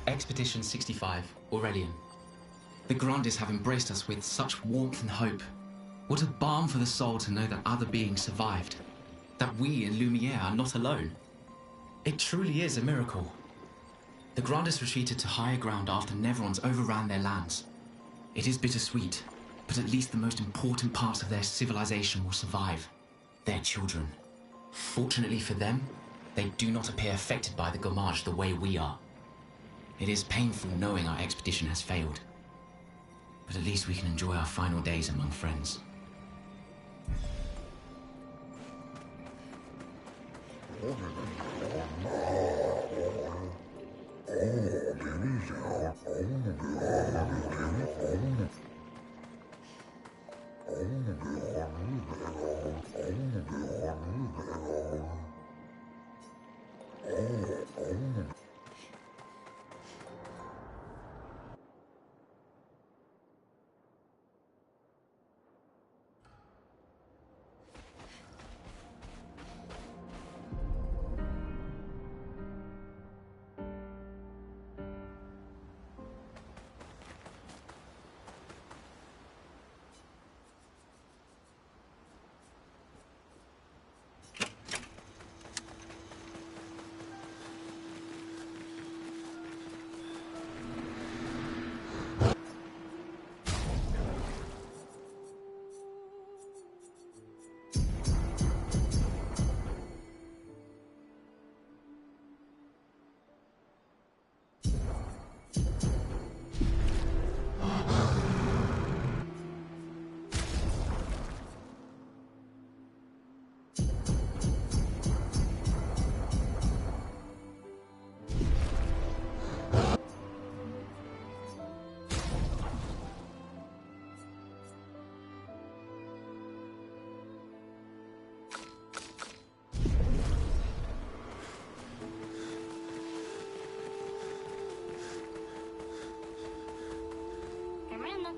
Expedition 65, Aurelian. The Grandis have embraced us with such warmth and hope. What a balm for the soul to know that other beings survived. That we in Lumiere are not alone. It truly is a miracle. The Grandis retreated to higher ground after Neverons overran their lands. It is bittersweet, but at least the most important parts of their civilization will survive. Their children. Fortunately for them, they do not appear affected by the Gommage the way we are. It is painful knowing our expedition has failed. But at least we can enjoy our final days among friends.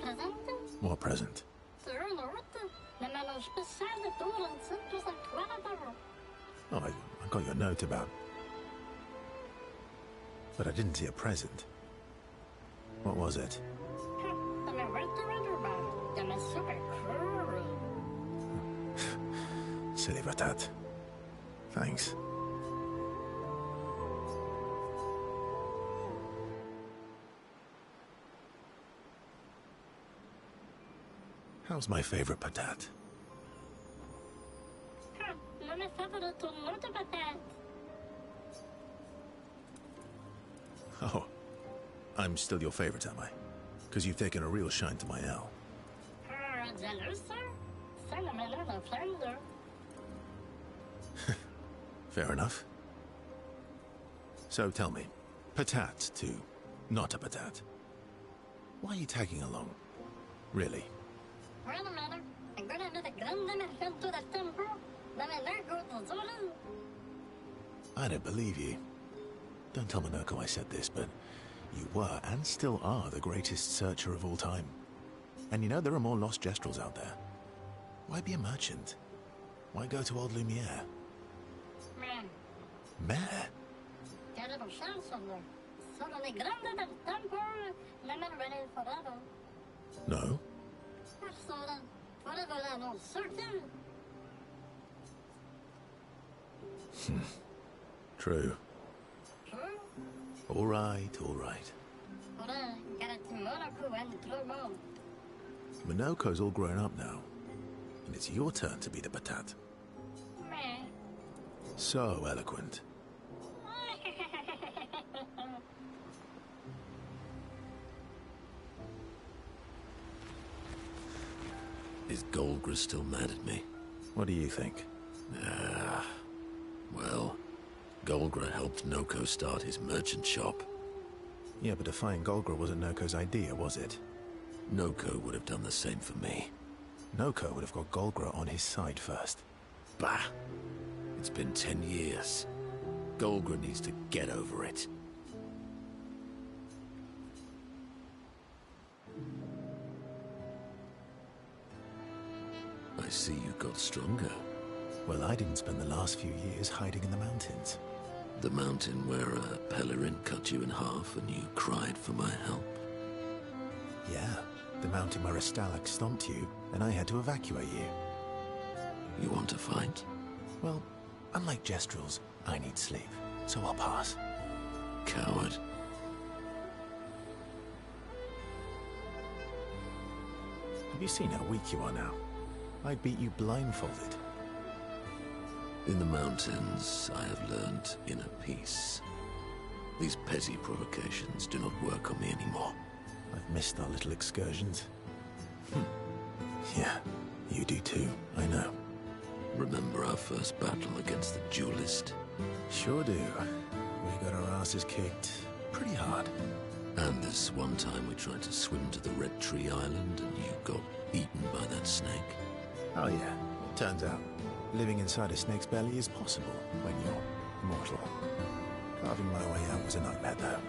present? What present? C'est une autre. Le mélange spécial de Doranson plus un toilet. Oh, I got your note about... But I didn't see a present. What was it? De mijn winterwinterband. De mijn super cool. Silly Batat. Thanks. How's my favorite Patat? Non mi favore tu molto patate. Oh, I'm still your favorite, am I? Because you've taken a real shine to my L. Jealous, sir? Ça ne m'a l'air d'un flander. Fair enough. So tell me, Patat to not a Patat. Why are you tagging along? Really? Wait a minute. I'm gonna do the grande immersion to the temple. Then I never go to Zulu. I don't believe you. Don't tell Minoko I said this, but you were and still are the greatest searcher of all time. And you know there are more lost Gestrels out there. Why be a merchant? Why go to Old Lumiere? Man, Mare? terrible chance of them. Sono le grande del temple. Never ready forever. No? Persona. Forever and all certain. True. True? All right, all right. Ora, garati Monaco and Tromont. Minoko's all grown up now. And it's your turn to be the Patat. Meh. So eloquent. Is Golgra still mad at me? What do you think? Well, Golgra helped Noko start his merchant shop. Yeah, but defying Golgra wasn't Noko's idea, was it? Noko would have done the same for me. Noko would have got Golgra on his side first. Bah! It's been 10 years. Golgra needs to get over it. I see you got stronger. Well, I didn't spend the last few years hiding in the mountains. The mountain where a Pelerin cut you in half and you cried for my help. Yeah, the mountain where a Stalak stomped you, and I had to evacuate you. You want to fight? Well, unlike Gestrels, I need sleep, so I'll pass. Coward. Have you seen how weak you are now? I'd beat you blindfolded. In the mountains, I have learned inner peace. These petty provocations do not work on me anymore. I've missed our little excursions. Yeah, you do too, I know. Remember our first battle against the duelist? Sure do. We got our asses kicked pretty hard. And this one time we tried to swim to the Red Tree Island and you got eaten by that snake. Oh yeah, turns out living inside a snake's belly is possible when you're mortal. Carving my way out was a nightmare though.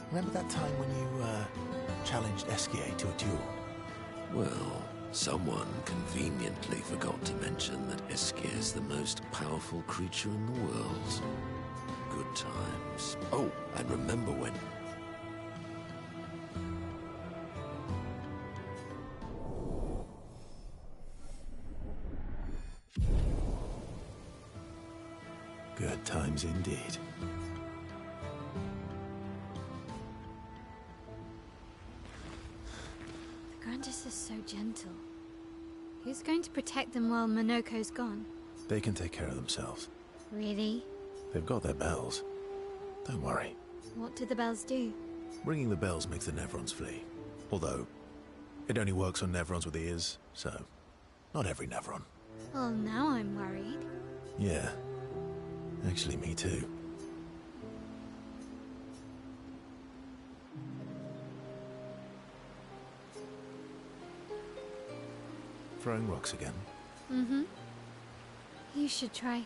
Remember that time when you, challenged Esquier to a duel? Well, someone conveniently forgot to mention that Esquier is the most powerful creature in the world. Good times. Oh, and remember when... Good times indeed. The Grandis is so gentle. Who's going to protect them while Minoko's gone? They can take care of themselves. Really? They've got their bells. Don't worry. What do the bells do? Ringing the bells makes the Nevrons flee. Although, it only works on Nevrons with ears, so not every Nevron. Well, now I'm worried. Yeah. Actually, me too. Throwing rocks again? Mm-hmm. You should try.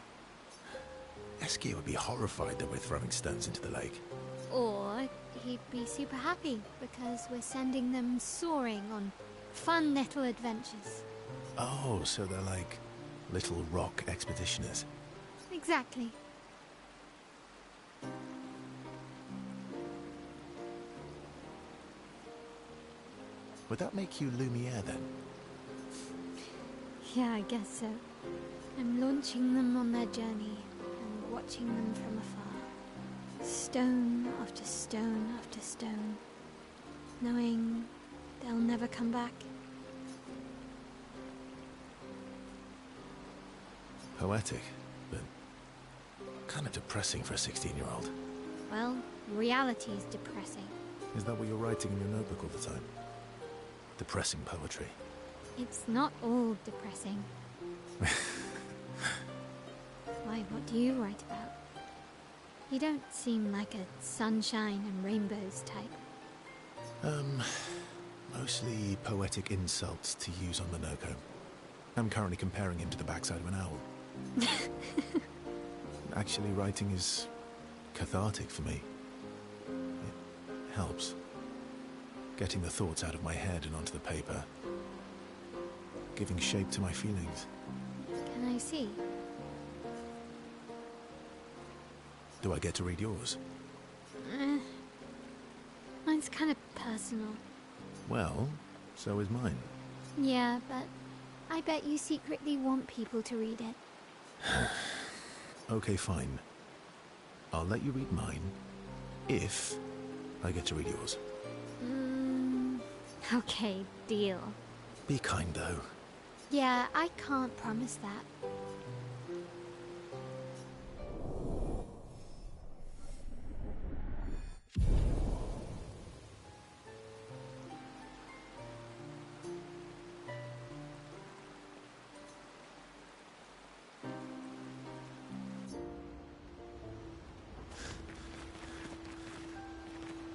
Eskia would be horrified that we're throwing stones into the lake. Or he'd be super happy because we're sending them soaring on fun little adventures. Oh, so they're like little rock expeditioners. Exactly. Would that make you Lumiere then? Yeah, I guess so. I'm launching them on their journey and watching them from afar. Stone after stone after stone. Knowing they'll never come back. Poetic, but kind of depressing for a 16-year-old. Well, reality's depressing. Is that what you're writing in your notebook all the time? Depressing poetry. It's not all depressing. Why, what do you write about? You don't seem like a sunshine and rainbows type. Mostly poetic insults to use on Monoko. I'm currently comparing him to the backside of an owl. Actually, writing is cathartic for me. It helps. Getting the thoughts out of my head and onto the paper. Giving shape to my feelings. Can I see? Do I get to read yours? Mine's kind of personal. Well, so is mine. Yeah, but I bet you secretly want people to read it. Okay, fine. I'll let you read mine, if I get to read yours. Okay, deal. Be kind, though. Yeah, I can't promise that.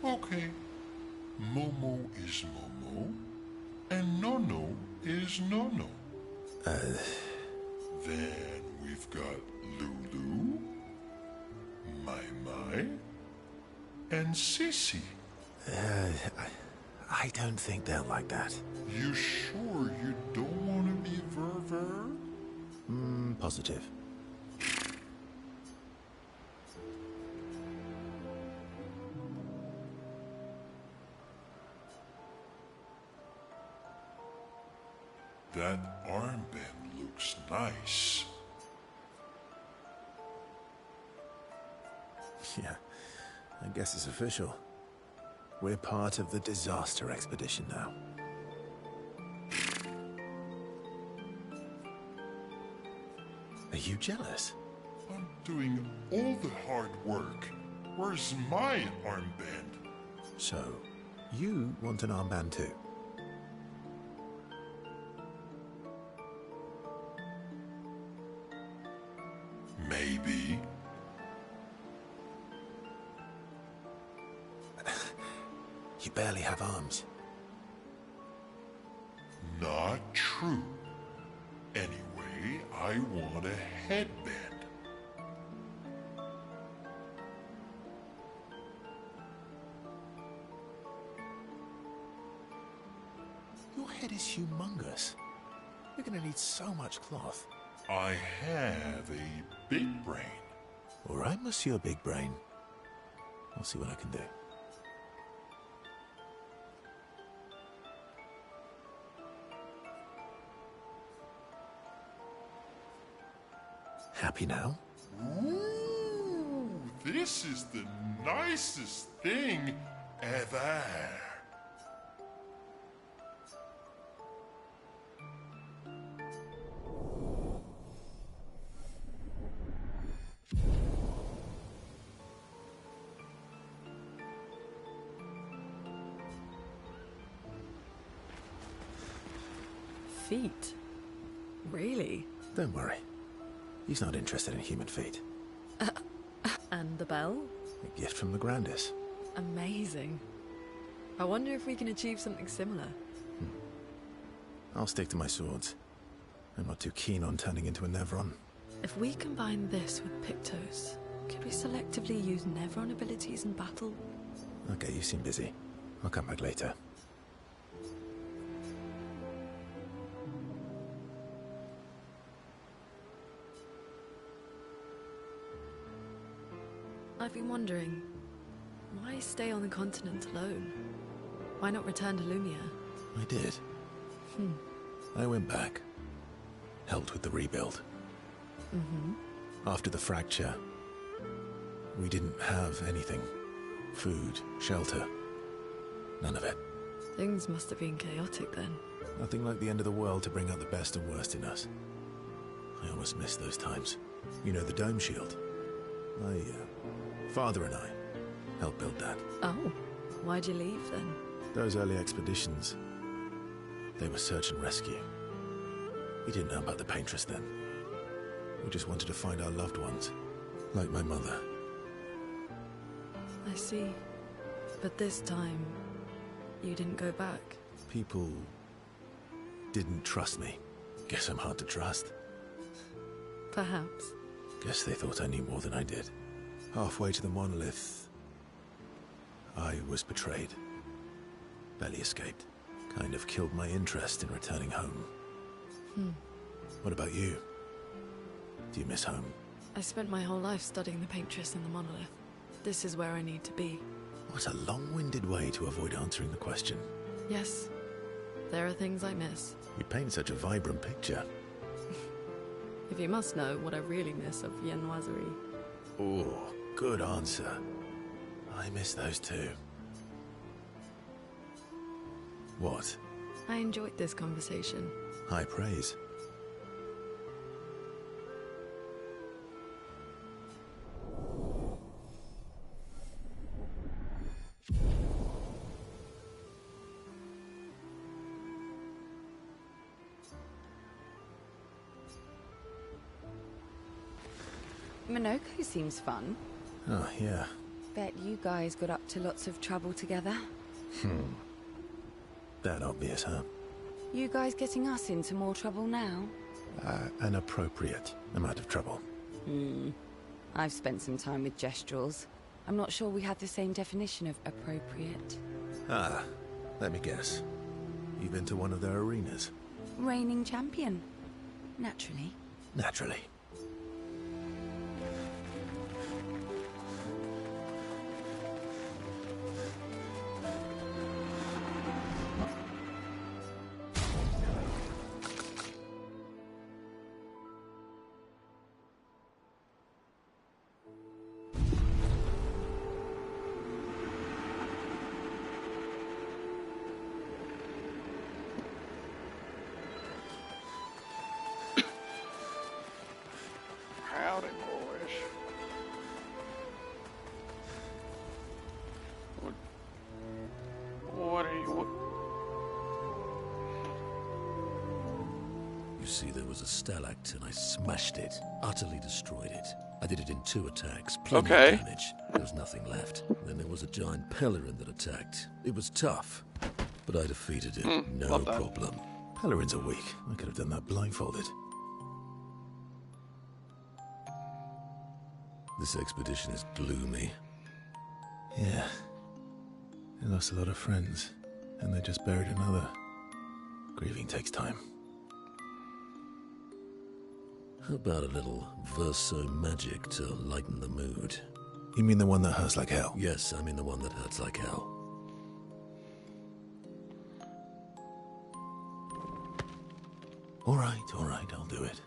Okay. Momo is Momo, and Nono is Nono. Then we've got Lulu, Mai Mai, and Sissy. I don't think they'll like that. You sure you don't want to be Ver? Positive. That armband looks nice. Yeah, I guess it's official. We're part of the disaster expedition now. Are you jealous? I'm doing all the hard work. Where's my armband? So, you want an armband too? Maybe. You barely have arms. Not true. Anyway, I want a headband. Your head is humongous. You're gonna need so much cloth. I have a big brain. All right, Monsieur Big Brain. I'll see what I can do. Happy now? Ooh, this is the nicest thing ever. Feet? Really? Don't worry. He's not interested in human feet. And the bell? A gift from the Grandis. Amazing. I wonder if we can achieve something similar. I'll stick to my swords. I'm not too keen on turning into a Nevron. If we combine this with Pictos, could we selectively use Nevron abilities in battle? Okay, you seem busy. I'll come back later. I've been wondering, why stay on the continent alone? Why not return to Lumia? I did. I went back. Helped with the rebuild. After the fracture, we didn't have anything. Food, shelter. None of it. Things must have been chaotic then. Nothing like the end of the world to bring out the best and worst in us. I almost miss those times. You know, the Dome Shield. My father and I helped build that. Oh, why'd you leave then? Those early expeditions, they were search and rescue. We didn't know about the Paintress then. We just wanted to find our loved ones, like my mother. I see. But this time, you didn't go back. People didn't trust me. Guess I'm hard to trust. Perhaps. Guess they thought I knew more than I did. Halfway to the monolith, I was betrayed. Barely escaped. Kind of killed my interest in returning home. What about you? Do you miss home? I spent my whole life studying the Paintress and the monolith. This is where I need to be. What a long-winded way to avoid answering the question. Yes, there are things I miss. You paint such a vibrant picture. If you must know what I really miss of Viennoiserie. Oh, good answer. I miss those too. What? I enjoyed this conversation. High praise. Monoko seems fun. Oh, yeah. Bet you guys got up to lots of trouble together. That obvious, huh? You guys getting us into more trouble now? An appropriate amount of trouble. I've spent some time with Gestrals. I'm not sure we had the same definition of appropriate. Ah, let me guess. You've been to one of their arenas? Reigning champion. Naturally. Naturally. Howdy, boys. What are you... You see, there was a Stalact and I smashed it, utterly destroyed it. I did it in 2 attacks, plenty of damage. There was nothing left. Then there was a giant Pelerin that attacked. It was tough, but I defeated it, no problem. Pelerins are weak. I could have done that blindfolded. This expedition is gloomy. Yeah. They lost a lot of friends, and they just buried another. Grieving takes time. How about a little verso magic to lighten the mood? You mean the one that hurts like hell? Yes, I mean the one that hurts like hell. All right, I'll do it.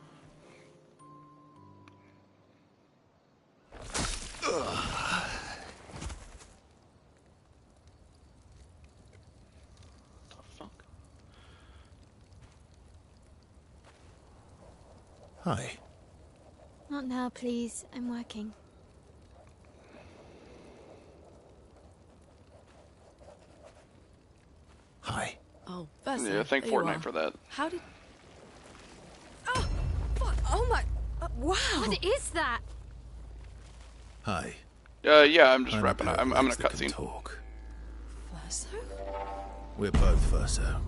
Hi. Not now, please. I'm working. Hi. Oh, Versa. Yeah, thank there you Fortnite are. for that. How did... Oh! Oh my... wow! What is that? Hi. Yeah, I'm just I'm wrapping up. I'm in a cutscene. Talk. Verso? We're both Verso.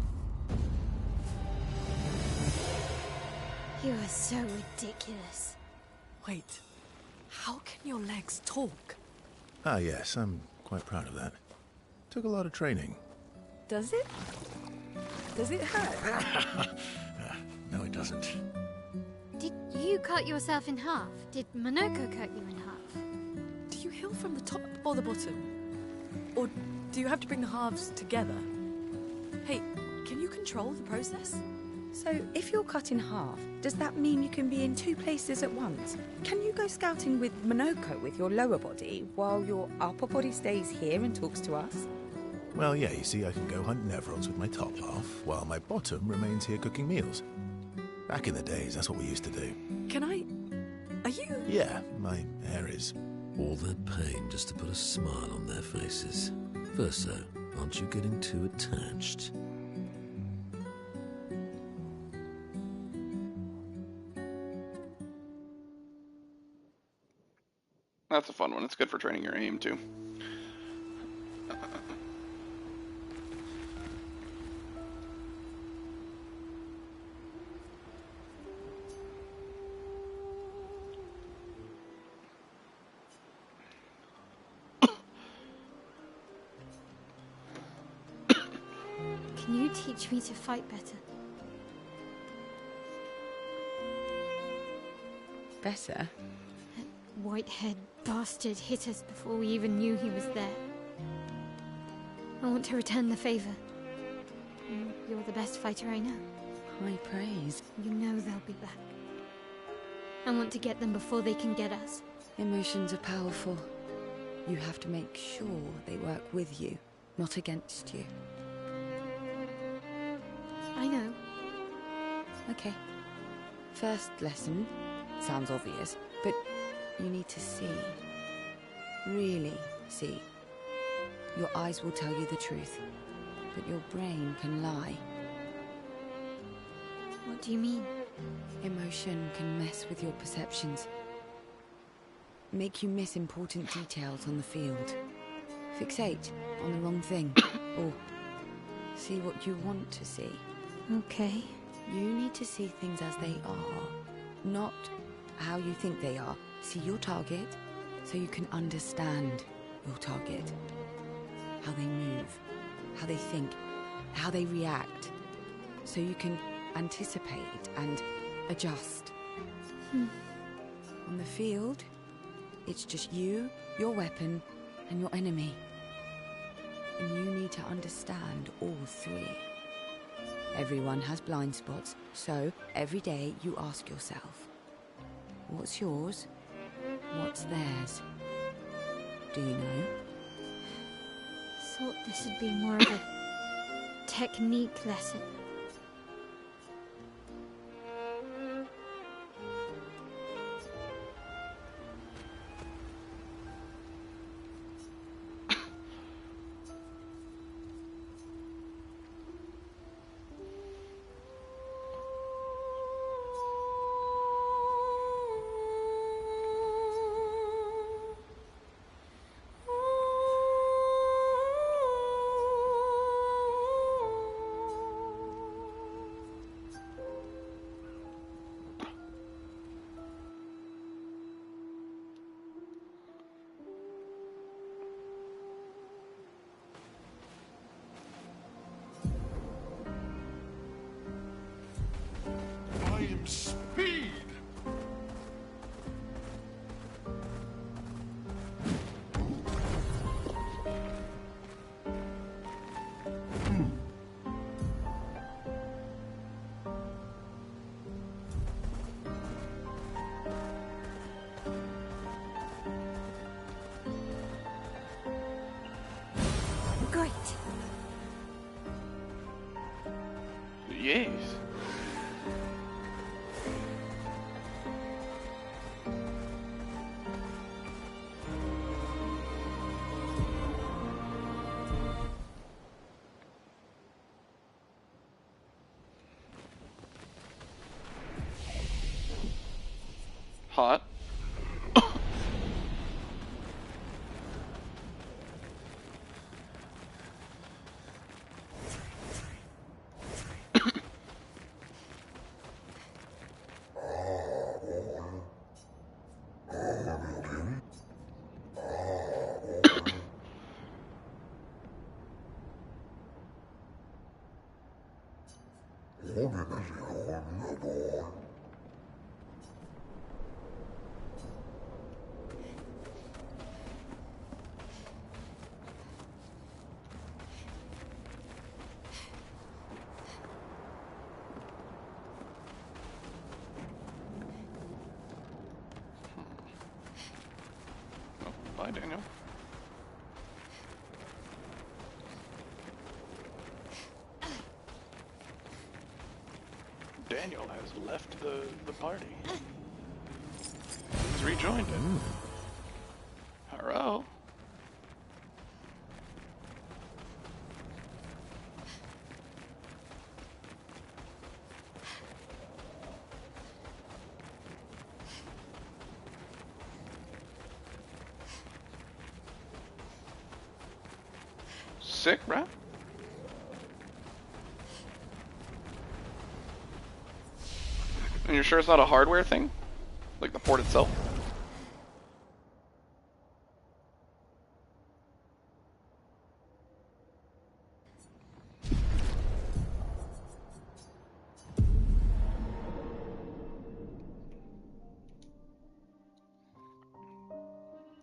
You are so ridiculous. Wait, how can your legs talk? Ah, yes, I'm quite proud of that. Took a lot of training. Does it? Does it hurt? No, it doesn't. Did you cut yourself in half? Did Monoko cut you in half? Do you heal from the top or the bottom? Or do you have to bring the halves together? Hey, can you control the process? So, if you're cut in half, does that mean you can be in 2 places at once? Can you go scouting with Monoko with your lower body, while your upper body stays here and talks to us? Well, yeah, you see, I can go hunt Nevrons with my top half, while my bottom remains here cooking meals. Back in the days, that's what we used to do. Can I... Are you... Yeah, my hair is... All that pain just to put a smile on their faces. Verso, aren't you getting too attached? That's a fun one. It's good for training your aim, too. Can you teach me to fight better? Better? That white-haired bastard hit us before we even knew he was there. I want to return the favor. You're the best fighter I know. High praise. You know they'll be back. I want to get them before they can get us. Emotions are powerful. You have to make sure they work with you, not against you. I know. Okay. First lesson. Sounds obvious, but you need to see. Really see. Your eyes will tell you the truth, but your brain can lie. What do you mean? Emotion can mess with your perceptions. Make you miss important details on the field. Fixate on the wrong thing, or see what you want to see. Okay. You need to see things as they are, not how you think they are. See your target, so you can understand your target. How they move, how they think, how they react. So you can anticipate and adjust. On the field, it's just you, your weapon, and your enemy. And you need to understand all 3. Everyone has blind spots, so every day you ask yourself, what's yours? What's theirs? Do you know? Thought this would be more of a technique lesson. I am speed! Great. Yes. Hot. Bye, Daniel. Daniel has left the party. He's rejoined it. Hello. Sick, bruh. And you're sure it's not a hardware thing? Like the port itself?